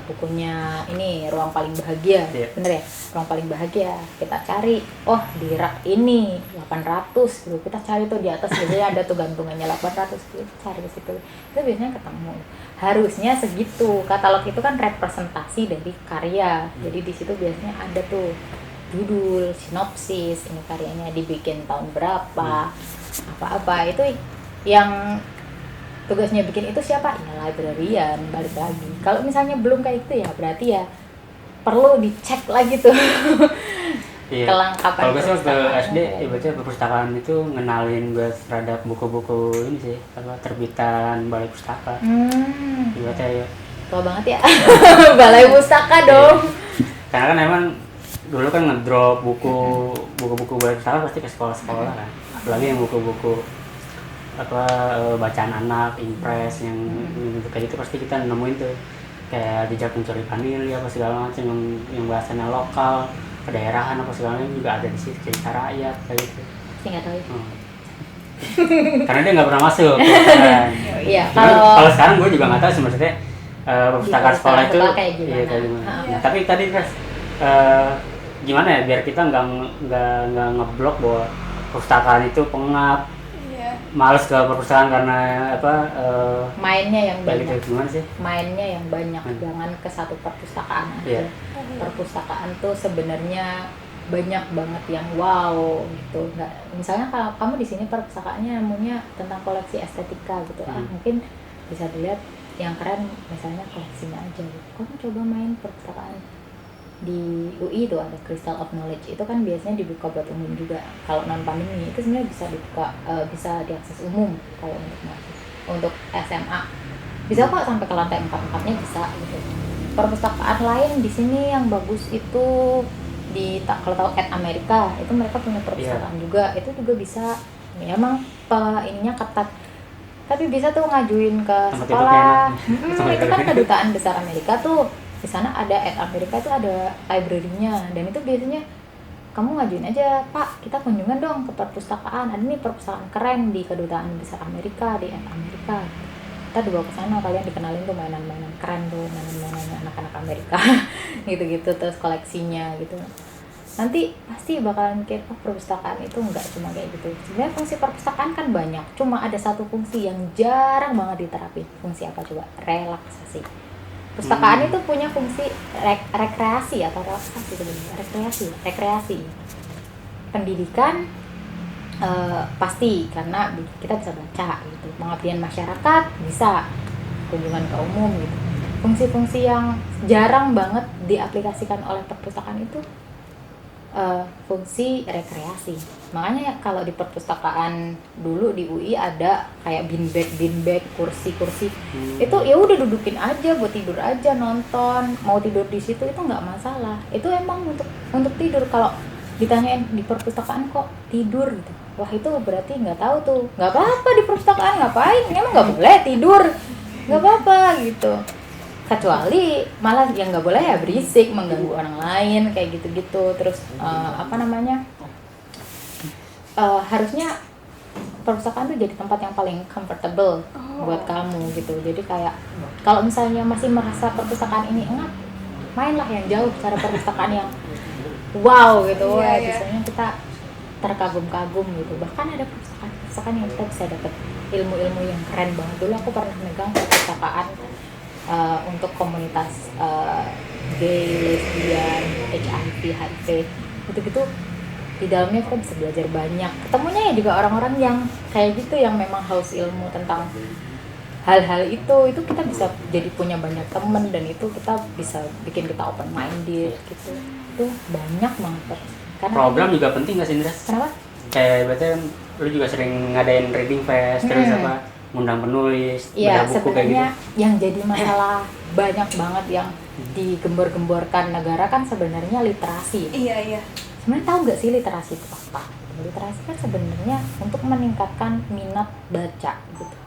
bukunya ini Ruang Paling Bahagia, bener ya, Ruang Paling Bahagia, kita cari, oh di rak ini 800 gitu, kita cari tuh di atas biasanya ada tuh gantungannya 800 gitu, cari ke situ, itu biasanya ketemu. Harusnya segitu. Katalog itu kan representasi dari karya, jadi di situ biasanya ada tuh judul, sinopsis, ini karyanya dibikin tahun berapa, apa-apa. Itu yang tugasnya bikin itu siapa? Ya librarian, balik lagi. Kalau misalnya belum kayak gitu ya berarti ya perlu dicek lagi tuh. Kelengkapan. Kalau gue sih waktu SD ya baca perpustakaan itu ngenalin gue terhadap buku-buku ini sih, apa terbitan Balai Pustaka. Ibaratnya ya. Tua banget ya. Balai Pustaka dong. Karena kan emang dulu kan ngedrop buku-buku Balai Pustaka pasti ke sekolah-sekolah kan. Apalagi yang buku-buku bacaan anak, impres yang kayak gitu pasti kita nemuin tuh, kayak Jejak Pencuri Vanili apa segala macam yang bahasanya lokal, kedaerahan apa segala macam juga ada di situ, cerita rakyat kayak gitu. Saya nggak tahu. Karena dia nggak pernah masuk perpustakaan. Iya. Kalau sekarang gue juga nggak tahu sih maksudnya perpustakaan sekolah itu kayak gimana. Nah, tapi tadi Res, gimana ya biar kita nggak ngeblok bahwa perpustakaan itu pengap. Males ke perpustakaan karena mainnya yang banyak. Gitu, gimana sih? Mainnya yang banyak, jangan ke satu perpustakaan aja. Perpustakaan tuh sebenarnya banyak banget yang wow gitu. Nggak, misalnya kalau kamu di sini perpustakaannya namanya tentang koleksi estetika gitu, mungkin bisa dilihat yang keren misalnya koleksinya aja gitu. Kamu coba main perpustakaan di UI itu ada Crystal of Knowledge, itu kan biasanya dibuka buat umum juga. Kalau non pandemi itu sebenarnya bisa dibuka, bisa diakses umum kalau untuk untuk SMA bisa kok sampai ke lantai 4-4-nya bisa gitu. Perpustakaan lain di sini yang bagus itu kalau tahu At America, itu mereka punya perpustakaan juga, itu juga bisa ya, emang ininya ketat, tapi bisa tuh ngajuin ke sekolah. Itu kan kedutaan besar Amerika tuh, di sana ada At America tuh ada library-nya, dan itu biasanya kamu ngajuin aja, Pak kita kunjungan dong ke perpustakaan, ada nih perpustakaan keren di kedutaan besar Amerika, di At America, kita dibawa ke sana, kalian dikenalin tuh mainan-mainan keren tuh, mainan-mainannya anak-anak Amerika gitu-gitu, terus koleksinya gitu. Nanti pasti bakalan mikir, oh perpustakaan itu nggak cuma kayak gitu. Sebenarnya fungsi perpustakaan kan banyak, cuma ada satu fungsi yang jarang banget diterapin. Fungsi apa coba? Relaksasi. Perpustakaan itu punya fungsi rekreasi atau relaksasi sebenarnya. Rekreasi. Pendidikan pasti, karena kita bisa baca gitu. Pengabdian masyarakat bisa, kunjungan ke umum gitu. Fungsi-fungsi yang jarang banget diaplikasikan oleh perpustakaan itu fungsi rekreasi. Makanya kalau di perpustakaan dulu di UI ada kayak beanbag, kursi-kursi. Itu ya udah dudukin aja buat tidur aja, nonton, mau tidur di situ itu nggak masalah. Itu emang untuk tidur. Kalau ditanyain di perpustakaan kok tidur gitu, wah itu berarti nggak tahu tuh. Nggak apa-apa di perpustakaan, ngapain? Emang nggak boleh tidur. nggak apa-apa gitu. Kecuali malah yang nggak boleh ya berisik, mengganggu orang lain kayak gitu-gitu. Terus harusnya perpustakaan tuh jadi tempat yang paling comfortable buat kamu gitu. Jadi kayak kalau misalnya masih merasa perpustakaan ini enggak, mainlah yang jauh, cara perpustakaan yang wow gitu. Biasanya kita terkagum-kagum gitu. Bahkan ada perpustakaan yang kita bisa dapat ilmu-ilmu yang keren banget. Dulu aku pernah megang perpustakaan untuk komunitas gay, lesbian, HIV, HIV gitu-gitu. Di dalamnya kita bisa belajar banyak. Ketemunya ya juga orang-orang yang kayak gitu, yang memang haus ilmu tentang hal-hal itu kita bisa jadi punya banyak temen, dan itu kita bisa bikin kita open minded gitu. Itu banyak banget. Karena program juga penting nggak sih, Indra? Kenapa? Kayak berarti lu juga sering ngadain reading fest, terus ngundang penulis, iya, baca buku kayak gitu. Sebenarnya yang jadi masalah banyak banget yang digembor-gemborkan negara kan sebenarnya literasi. Iya. Sebenarnya tahu nggak sih literasi itu apa? Literasi kan sebenarnya untuk meningkatkan minat baca gitu.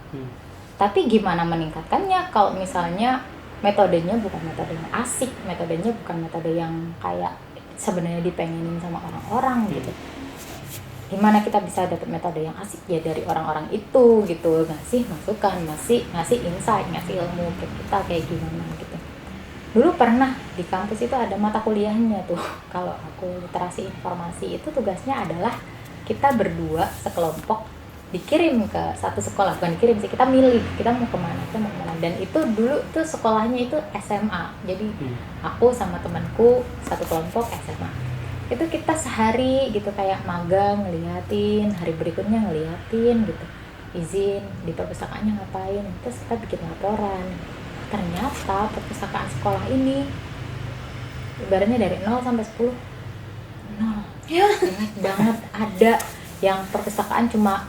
Tapi gimana meningkatkannya kalau misalnya metodenya bukan metode yang asik, metodenya bukan metode yang kayak sebenarnya dipengenin sama orang-orang gitu. Gimana kita bisa dapat metode yang asik ya dari orang-orang itu gitu, ngasih masukan, ngasih insight, ngasih ilmu ke kita kayak gimana gitu. Dulu pernah di kampus itu ada mata kuliahnya tuh. Kalau aku literasi informasi itu tugasnya adalah kita berdua sekelompok dikirim ke satu sekolah, bukan dikirim sih, kita milih kita mau kemana. Dan itu dulu tuh sekolahnya itu SMA, jadi aku sama temanku satu kelompok SMA. Itu kita sehari gitu kayak magang, ngeliatin, hari berikutnya ngeliatin gitu, izin di perpustakaannya ngapain, terus kita bikin laporan. Ternyata perpustakaan sekolah ini ibaratnya dari 0 sampai 10 0 ya, banyak banget. Ada yang perpustakaan cuma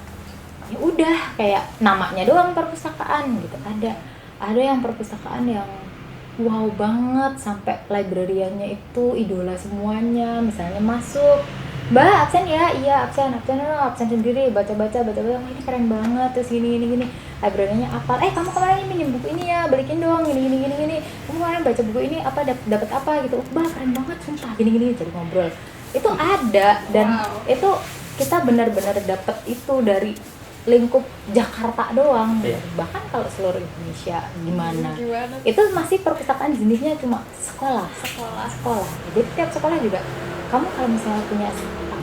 ya udah kayak namanya doang perpustakaan gitu, ada yang perpustakaan yang wow banget sampai librariannya itu idola semuanya. Misalnya masuk, Mbak absen ya, iya absen sendiri, baca ini keren banget, terus gini librariannya apa, kamu kemarin minjem buku ini ya, balikin dong, gini kamu kemarin baca buku ini apa, dapat apa gitu, Mbak keren banget sumpah, gini jadi ngobrol. Itu ada, dan itu kita benar-benar dapat itu dari lingkup Jakarta doang. Bahkan kalau seluruh Indonesia gimana? Itu masih perpustakaan jenisnya cuma sekolah. Jadi tiap sekolah juga, kamu kalau misalnya punya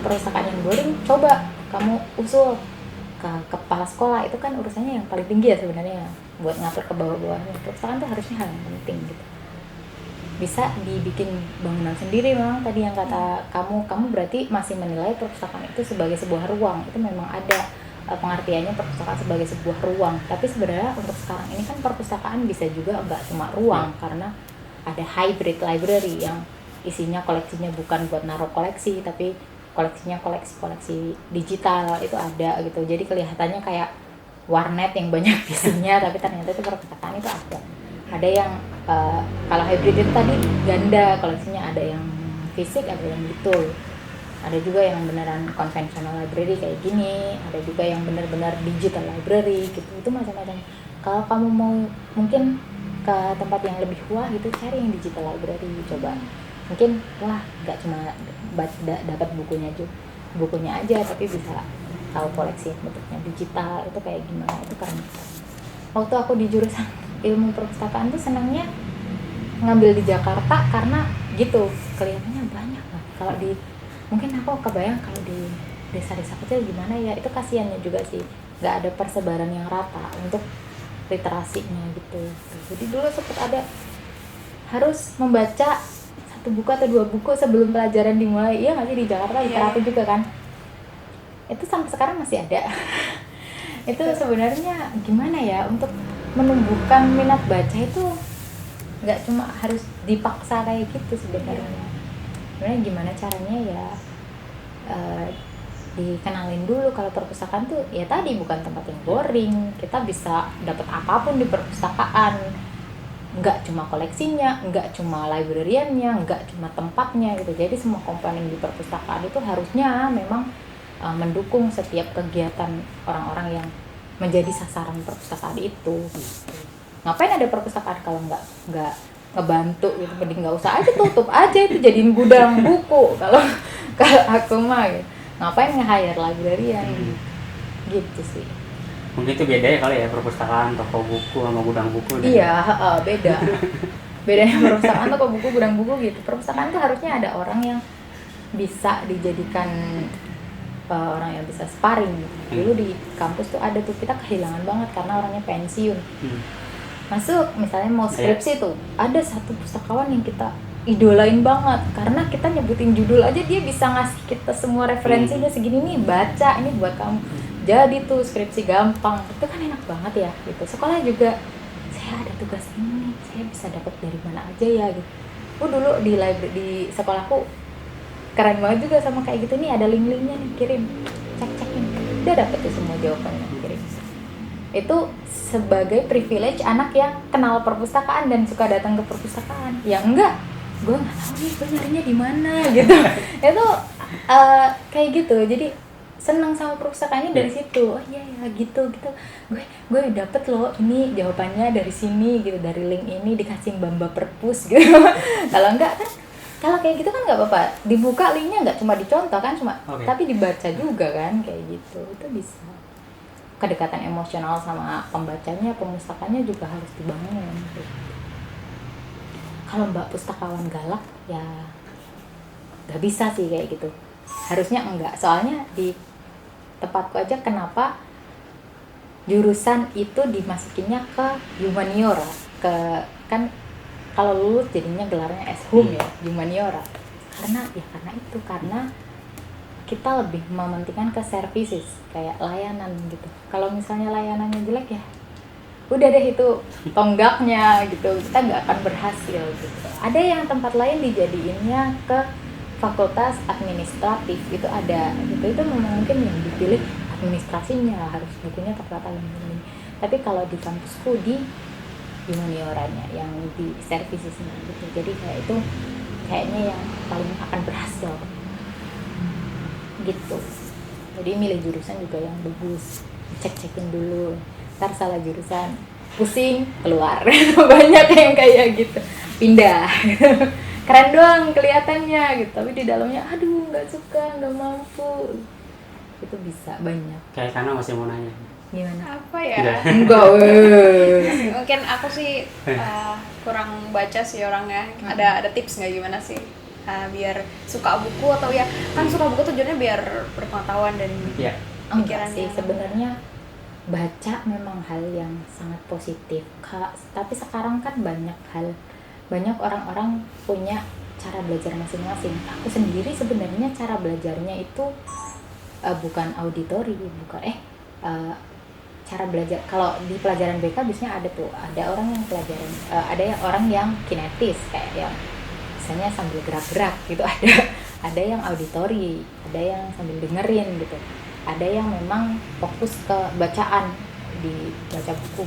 perpustakaan yang boring, coba kamu usul ke kepala sekolah. Itu kan urusannya yang paling tinggi ya sebenarnya, buat ngatur ke bawah-bawahnya. Perpustakaan itu harusnya hal yang penting gitu. Bisa dibikin bangunan sendiri. Memang tadi yang kata kamu berarti masih menilai perpustakaan itu sebagai sebuah ruang. Itu memang ada pengertiannya perpustakaan sebagai sebuah ruang, tapi sebenarnya untuk sekarang ini kan perpustakaan bisa juga enggak cuma ruang, karena ada hybrid library yang isinya koleksinya bukan buat naruh koleksi, tapi koleksinya koleksi digital, itu ada gitu. Jadi kelihatannya kayak warnet yang banyak isinya tapi ternyata itu perpustakaan itu ada yang kalau hybrid itu tadi ganda koleksinya, ada yang fisik, ada yang gitu. Ada juga yang beneran konvensional library kayak gini, ada juga yang benar-benar digital library gitu. Itu macam-macam. Kalau kamu mau mungkin ke tempat yang lebih wah gitu, cari yang digital library, coba. Mungkin wah nggak cuma dapat bukunya aja, tapi bisa tahu koleksi yang bentuknya digital itu kayak gimana. Itu keren. Waktu aku di jurusan ilmu perpustakaan tuh senangnya ngambil di Jakarta karena gitu kelihatannya banyak lah. Kalau di mungkin aku kebayang kalau di desa-desa kecil gimana ya, itu kasiannya juga sih, nggak ada persebaran yang rata untuk literasinya gitu. Jadi dulu sempat ada harus membaca 1 buku atau 2 buku sebelum pelajaran dimulai. Iya nggak sih, di Jakarta literatur juga kan, itu sampai sekarang masih ada. Itu sebenarnya gimana ya, untuk menumbuhkan minat baca itu nggak cuma harus dipaksa kayak gitu sebenarnya. Sebenarnya gimana caranya ya, dikenalin dulu kalau perpustakaan tuh ya tadi bukan tempat yang boring. Kita bisa dapat apapun di perpustakaan, nggak cuma koleksinya, nggak cuma librariannya, nggak cuma tempatnya gitu. Jadi semua komponen di perpustakaan itu harusnya memang mendukung setiap kegiatan orang-orang yang menjadi sasaran perpustakaan itu gitu. Ngapain ada perpustakaan kalau nggak ngebantu gitu, mending nggak usah aja, tutup aja itu jadiin gudang buku kalau kalau aku mah gitu. Ngapain nge-hire librarian gitu sih. Mungkin itu beda ya kali ya, perpustakaan, toko buku sama gudang buku. Iya, beda. Bedanya perpustakaan toko buku, gudang buku gitu. Perpustakaan tuh harusnya ada orang yang bisa dijadikan orang yang bisa sparring gitu. Dulu di kampus tuh ada tuh, kita kehilangan banget karena orangnya pensiun. Masuk misalnya mau skripsi tuh, ada satu pustakawan yang kita idolain banget karena kita nyebutin judul aja dia bisa ngasih kita semua referensinya, segini nih, baca ini buat kamu. Jadi tuh skripsi gampang, itu kan enak banget ya gitu. Sekolah juga, saya ada tugas ini, saya bisa dapat dari mana aja ya gitu. Dulu di library di sekolahku keren banget juga sama kayak gitu, nih ada link-linknya nih, kirim, cek-cekin, udah dapet tuh semua jawabannya, kirim. Itu sebagai privilege anak yang kenal perpustakaan dan suka datang ke perpustakaan. Ya enggak, gue nggak tahu nih gue nyarinya di mana gitu. Itu kayak gitu, jadi senang sama perpustakaannya dari situ. Oh iya ya gitu, gue dapet loh ini jawabannya dari sini gitu, dari link ini, dikasih Bamba Perpus gitu. Kalau enggak kan, kalau kayak gitu kan nggak apa-apa, dibuka linknya nggak cuma dicontoh kan, tapi dibaca juga kan, kayak gitu. Itu bisa. Kedekatan emosional sama pembacanya, pemustakannya juga harus dibangun gitu. Kalau Mbak pustakawan galak ya nggak bisa sih kayak gitu, harusnya enggak. Soalnya di tempatku aja kenapa jurusan itu dimasukinnya ke humaniora, kan kalau lulus jadinya gelarnya S.Hum ya, humaniora. Karena kita lebih mementingkan ke services, kayak layanan gitu. Kalau misalnya layanannya jelek ya udah deh, itu tonggaknya gitu, kita nggak akan berhasil gitu. Ada yang tempat lain dijadiinnya ke fakultas administratif, itu ada gitu, itu memang mungkin yang dipilih administrasinya, harus bukunya tertata ini. Tapi kalau di kampusku di humanioranya, yang di servicesnya gitu, jadi kayak itu kayaknya yang paling akan berhasil gitu. Jadi milih jurusan juga yang bagus, cek-cekin dulu, ntar salah jurusan pusing keluar. Banyak yang kayak gitu, pindah. Keren doang kelihatannya gitu, tapi di dalamnya aduh nggak suka, nggak mampu. Itu bisa banyak. Kayak karena masih mau nanya Gimana? Apa ya? Enggak Mungkin aku sih kurang baca sih orangnya. Ada tips nggak gimana sih biar suka buku, atau ya kan suka buku tujuannya biar berpengetahuan dan pikiran sih sebenarnya. Baca memang hal yang sangat positif, tapi sekarang kan banyak orang-orang punya cara belajar masing-masing. Aku sendiri sebenarnya cara belajarnya itu bukan auditori, cara belajar. Kalau di pelajaran BK biasanya ada orang yang pelajaran, orang yang kinetis, kayak yang misalnya sambil gerak-gerak gitu, ada yang auditori, ada yang sambil dengerin gitu, ada yang memang fokus ke bacaan, dibaca buku.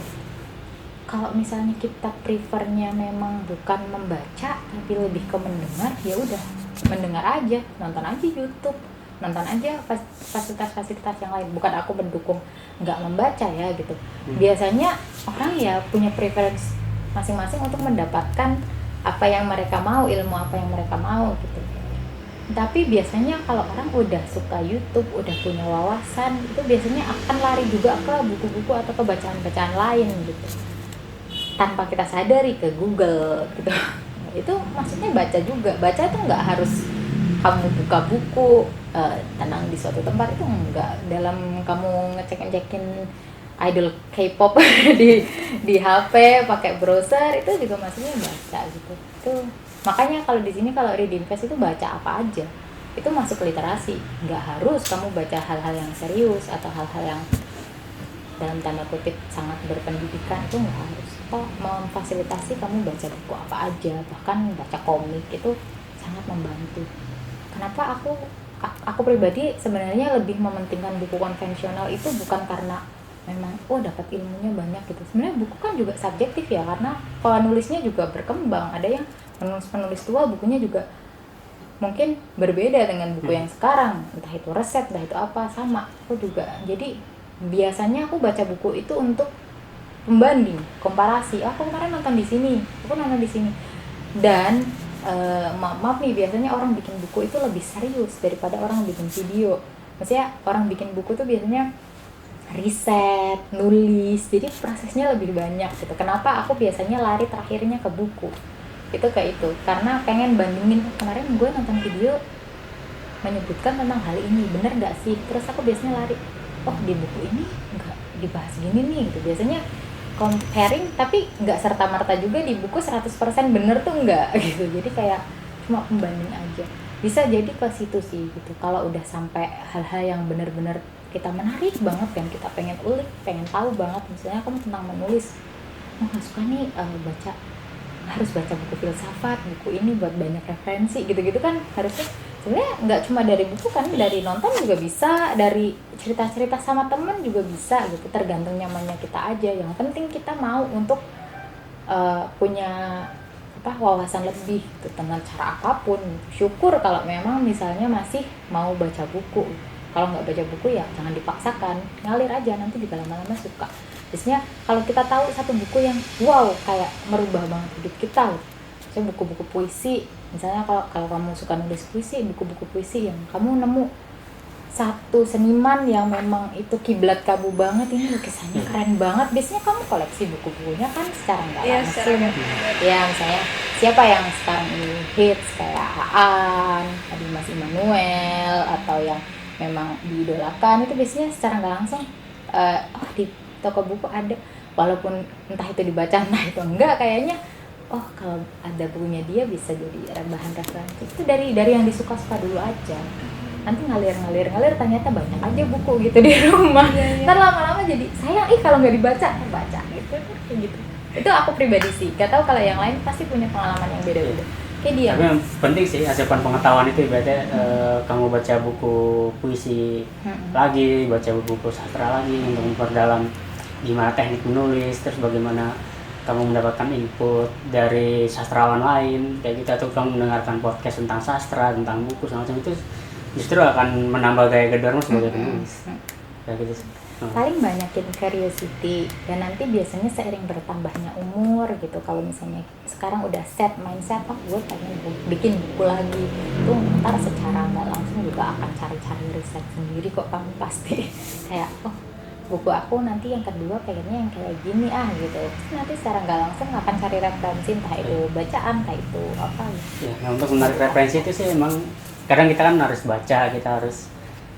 Kalau misalnya kita prefernya memang bukan membaca tapi lebih ke mendengar, ya udah mendengar aja, nonton aja YouTube, nonton aja fasilitas-fasilitas yang lain. Bukan aku mendukung nggak membaca ya gitu. Biasanya orang ya punya preference masing-masing untuk mendapatkan apa yang mereka mau, ilmu apa yang mereka mau gitu. Tapi biasanya kalau orang udah suka YouTube, udah punya wawasan, itu biasanya akan lari juga ke buku-buku atau ke bacaan-bacaan lain gitu, tanpa kita sadari, ke Google gitu. Itu maksudnya baca juga. Baca itu nggak harus kamu buka buku tenang di suatu tempat, itu enggak. Dalam kamu ngecek-ngecekin idol K-pop di HP pakai browser, itu juga maksudnya baca gitu. Itu makanya kalau di sini, kalau read invest itu baca apa aja, itu masuk literasi. Nggak harus kamu baca hal-hal yang serius atau hal-hal yang dalam tanda kutip sangat berpendidikan, itu nggak harus. Toh memfasilitasi kamu baca buku apa aja, bahkan baca komik itu sangat membantu. Kenapa aku pribadi sebenarnya lebih mementingkan buku konvensional itu bukan karena memang dapat ilmunya banyak gitu. Sebenarnya buku kan juga subjektif ya, karena penulisnya juga berkembang. Ada yang penulis tua bukunya juga mungkin berbeda dengan buku yang sekarang, entah itu resep, entah itu apa, sama aku juga. Jadi biasanya aku baca buku itu untuk pembanding, komparasi. Aku kemarin nonton di sini, aku nonton di sini. Dan maaf nih, biasanya orang bikin buku itu lebih serius daripada orang bikin video. Maksudnya orang bikin buku tuh biasanya riset, nulis, jadi prosesnya lebih banyak gitu. Kenapa aku biasanya lari terakhirnya ke buku? Itu kayak itu, karena pengen bandingin, kemarin gue nonton video menyebutkan tentang hal ini, bener gak sih? Terus aku biasanya lari, oh di buku ini nggak dibahas gini nih gitu. Biasanya comparing, tapi nggak serta-merta juga di buku 100% bener tuh nggak gitu. Jadi kayak cuma pembanding aja. Bisa jadi ke situ sih gitu. Kalau udah sampai hal-hal yang bener-bener kita menarik banget, yang kita pengen ulik, pengen tahu banget, misalnya kamu tentang menulis, nggak suka nih harus baca buku filsafat, buku ini buat banyak referensi gitu-gitu kan. Harusnya sebenarnya nggak cuma dari buku kan, dari nonton juga bisa, dari cerita-cerita sama temen juga bisa gitu, tergantung nyamannya kita aja. Yang penting kita mau untuk punya wawasan lebih gitu, tentang cara apapun. Syukur kalau memang misalnya masih mau baca buku. Kalau nggak baca buku ya jangan dipaksakan, ngalir aja, nanti juga lama-lama suka. Biasanya kalau kita tahu satu buku yang wow kayak merubah banget hidup kita, misalnya buku-buku puisi, misalnya kalau kamu suka nulis puisi, buku-buku puisi yang kamu nemu satu seniman yang memang itu kiblat kamu banget, ini lukisannya keren banget, biasanya kamu koleksi buku-bukunya kan secara nggak langsung. Ya misalnya siapa yang sekarang ini hits kayak Aan, Dimas Immanuel, atau yang memang diidolakan, itu biasanya secara nggak langsung di toko buku ada, walaupun entah itu dibaca entah itu enggak, kayaknya kalau ada bukunya dia bisa jadi bahan referensi. Itu dari yang disuka-suka dulu aja, nanti ngalir ternyata banyak aja buku gitu di rumah. Ntar lama-lama jadi sayang kalau nggak dibaca gitu kayak gitu. Itu aku pribadi sih, gak tahu kalau yang lain pasti punya pengalaman yang beda-beda kayak dia. Tapi yang penting sih asupan pengetahuan itu, ibaratnya kamu baca buku puisi lagi, baca buku sastra lagi untuk memperdalam gimana teknik menulis, terus bagaimana kamu mendapatkan input dari sastrawan lain kayak gitu, atau kamu mendengarkan podcast tentang sastra, tentang buku semacam itu, justru akan menambah gaya gedormu sebagai penulis kayak gitu sih. Paling banyakin curiosity, dan nanti biasanya seiring bertambahnya umur gitu, kalau misalnya sekarang udah set mindset gue pengen bikin buku lagi, itu ntar secara nggak langsung juga akan cari riset sendiri kok kamu pasti kayak buku aku nanti yang kedua pengennya yang kayak gini gitu. Terus nanti secara nggak langsung akan cari referensi, entah itu bacaan, entah itu apa gitu. Nah, untuk menarik referensi itu sih emang kadang kita kan harus baca, kita harus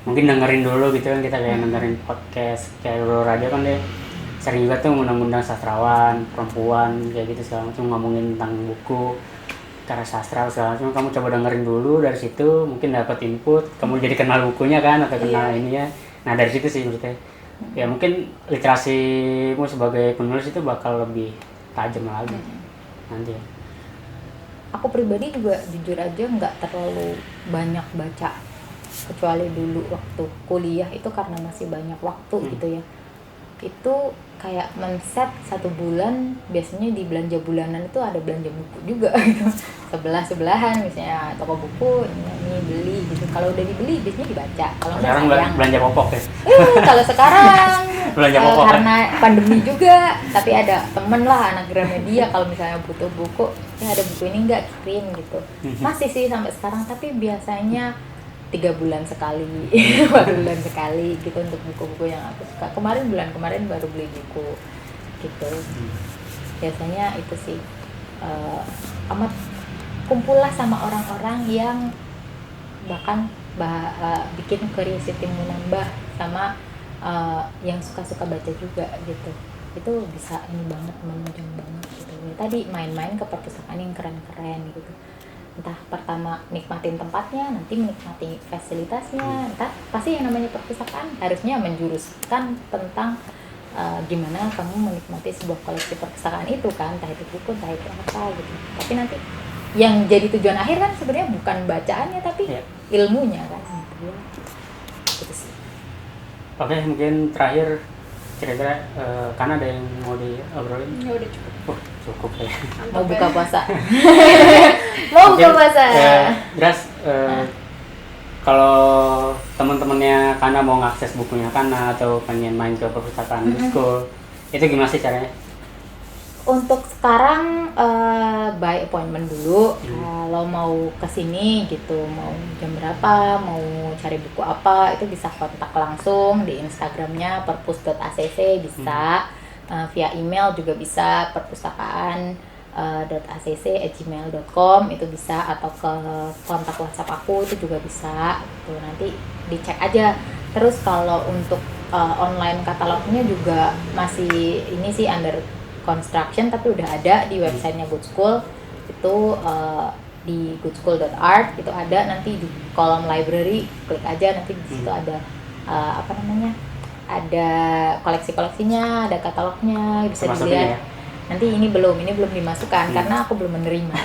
mungkin dengerin dulu gitu kan, kita kayak dengerin podcast kayak Roro Radio kan dia sering juga tuh ngundang-ngundang sastrawan perempuan kayak gitu segala macam, ngomongin tentang buku, karya sastra segala macam. Kamu coba dengerin dulu, dari situ mungkin dapat input, kamu jadi kenal bukunya kan, atau kenal ininya. Nah dari situ sih maksudnya ya mungkin literasimu sebagai penulis itu bakal lebih tajam lagi nanti ya. Aku pribadi juga jujur aja nggak terlalu banyak baca, kecuali dulu waktu kuliah itu karena masih banyak waktu gitu ya. Itu kayak men-set 1 bulan, biasanya di belanja bulanan itu ada belanja buku juga gitu. Sebelahan misalnya toko buku ini beli gitu. Kalau udah dibeli biasanya dibaca. Kalau sekarang belanja popok ya. Kalau sekarang belanja popok karena pandemi juga, tapi ada temen lah anak Gramedia, kalau misalnya butuh buku, ada buku ini nggak, kirim gitu. Masih sih sampai sekarang, tapi biasanya 3 bulan sekali, 4 bulan sekali gitu untuk buku-buku yang aku suka. Bulan kemarin baru beli buku gitu. Biasanya itu sih amat kumpullah sama orang-orang yang bahkan bikin curiosity menambah, sama yang suka-suka baca juga gitu. Itu bisa ini banget, menunjang banget gitu. Ya, tadi main-main ke perpustakaan yang keren-keren gitu. Entah pertama nikmatin tempatnya, nanti menikmati fasilitasnya. Entah pasti yang namanya perpustakaan harusnya menjuruskan tentang gimana kamu menikmati sebuah koleksi perpustakaan itu kan, entah itu buku, entah itu apa gitu. Tapi nanti yang jadi tujuan akhir kan sebenarnya bukan bacaannya, tapi ilmunya kan gitu ya. Gitu sih. Oke, mungkin terakhir kira-kira kan ada yang mau diobrolin? Ya udah cukup. Cukup ya. Mau buka puasa. Mau buka puasa. Jelas kalau teman-temannya Kana mau ngakses bukunya Kana atau pengen main ke perpustakaan di school, Itu gimana sih caranya? Untuk sekarang by appointment dulu. Kalau mau kesini gitu, mau jam berapa, mau cari buku apa, itu bisa kontak langsung di Instagramnya perpus.acc bisa, via email juga bisa perpustakaan .acc@gmail.com itu bisa, atau ke kontak WhatsApp aku itu juga bisa gitu, nanti dicek aja. Terus kalau untuk online katalognya juga masih ini sih under construction, tapi udah ada di websitenya Good School itu, di goodschool.art itu ada, nanti di kolom library klik aja, nanti di situ ada ada koleksi-koleksinya, ada katalognya, bisa dilihat. Nanti ini belum dimasukkan karena aku belum menerima.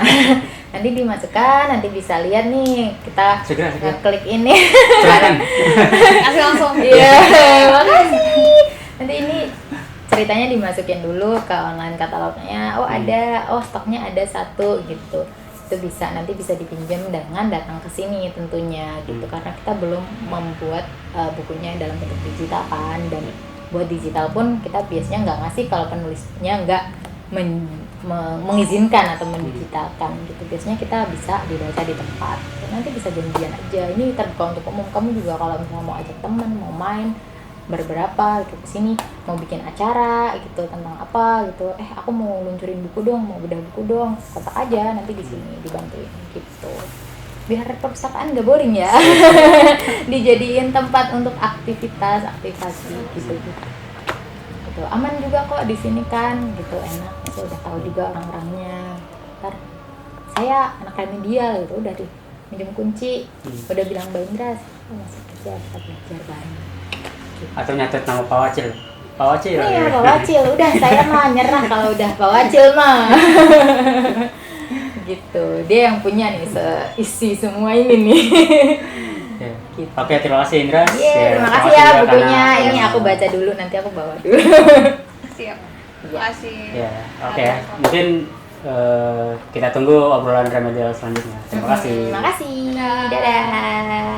Nanti dimasukkan, nanti bisa lihat nih, kita klik ini. Kasih langsung. Iya, makasih. Nanti ini ceritanya dimasukin dulu ke online katalognya. Oh ada, stoknya ada 1 gitu. Itu bisa, nanti bisa dipinjam dengan datang ke sini tentunya gitu, karena kita belum membuat bukunya dalam bentuk digital kan, dan buat digital pun kita biasanya nggak ngasih kalau penulisnya nggak mengizinkan atau mendigitalkan gitu. Biasanya kita bisa dibaca di tempat. Nanti bisa janjian aja. Ini terbuka untuk umum. Kamu juga kalau misalnya mau ajak teman, mau main berberapa gitu kesini, mau bikin acara gitu tentang apa gitu, aku mau luncurin buku dong, mau bedah buku dong, kontak aja, nanti di sini dibantuin gitu, biar perpustakaan gak boring ya. Dijadiin tempat untuk aktivasi gitu. Gitu aman juga kok di sini kan gitu, enak, saya udah tahu juga orang-orangnya. Ntar saya anak remedial gitu, udah minjem kunci, udah bilang Mbak Indra masuk aja, kita belajar bareng. Atau nyatet nama Pak Wacil. Pak Wacil. Iya, Pak Wacil. Udah saya mah nyerah kalau udah Pak Wacil mah. Gitu. Dia yang punya nih isi semua ini nih. Ya. Gitu. Oke, terima kasih Indra. Terima kasih ya bukunya. Ini aku baca dulu, nanti aku bawa dulu. Siap. Terima kasih. Ya, oke ya. Mungkin kita tunggu obrolan remedial selanjutnya. Terima kasih. Terima kasih. Dadah.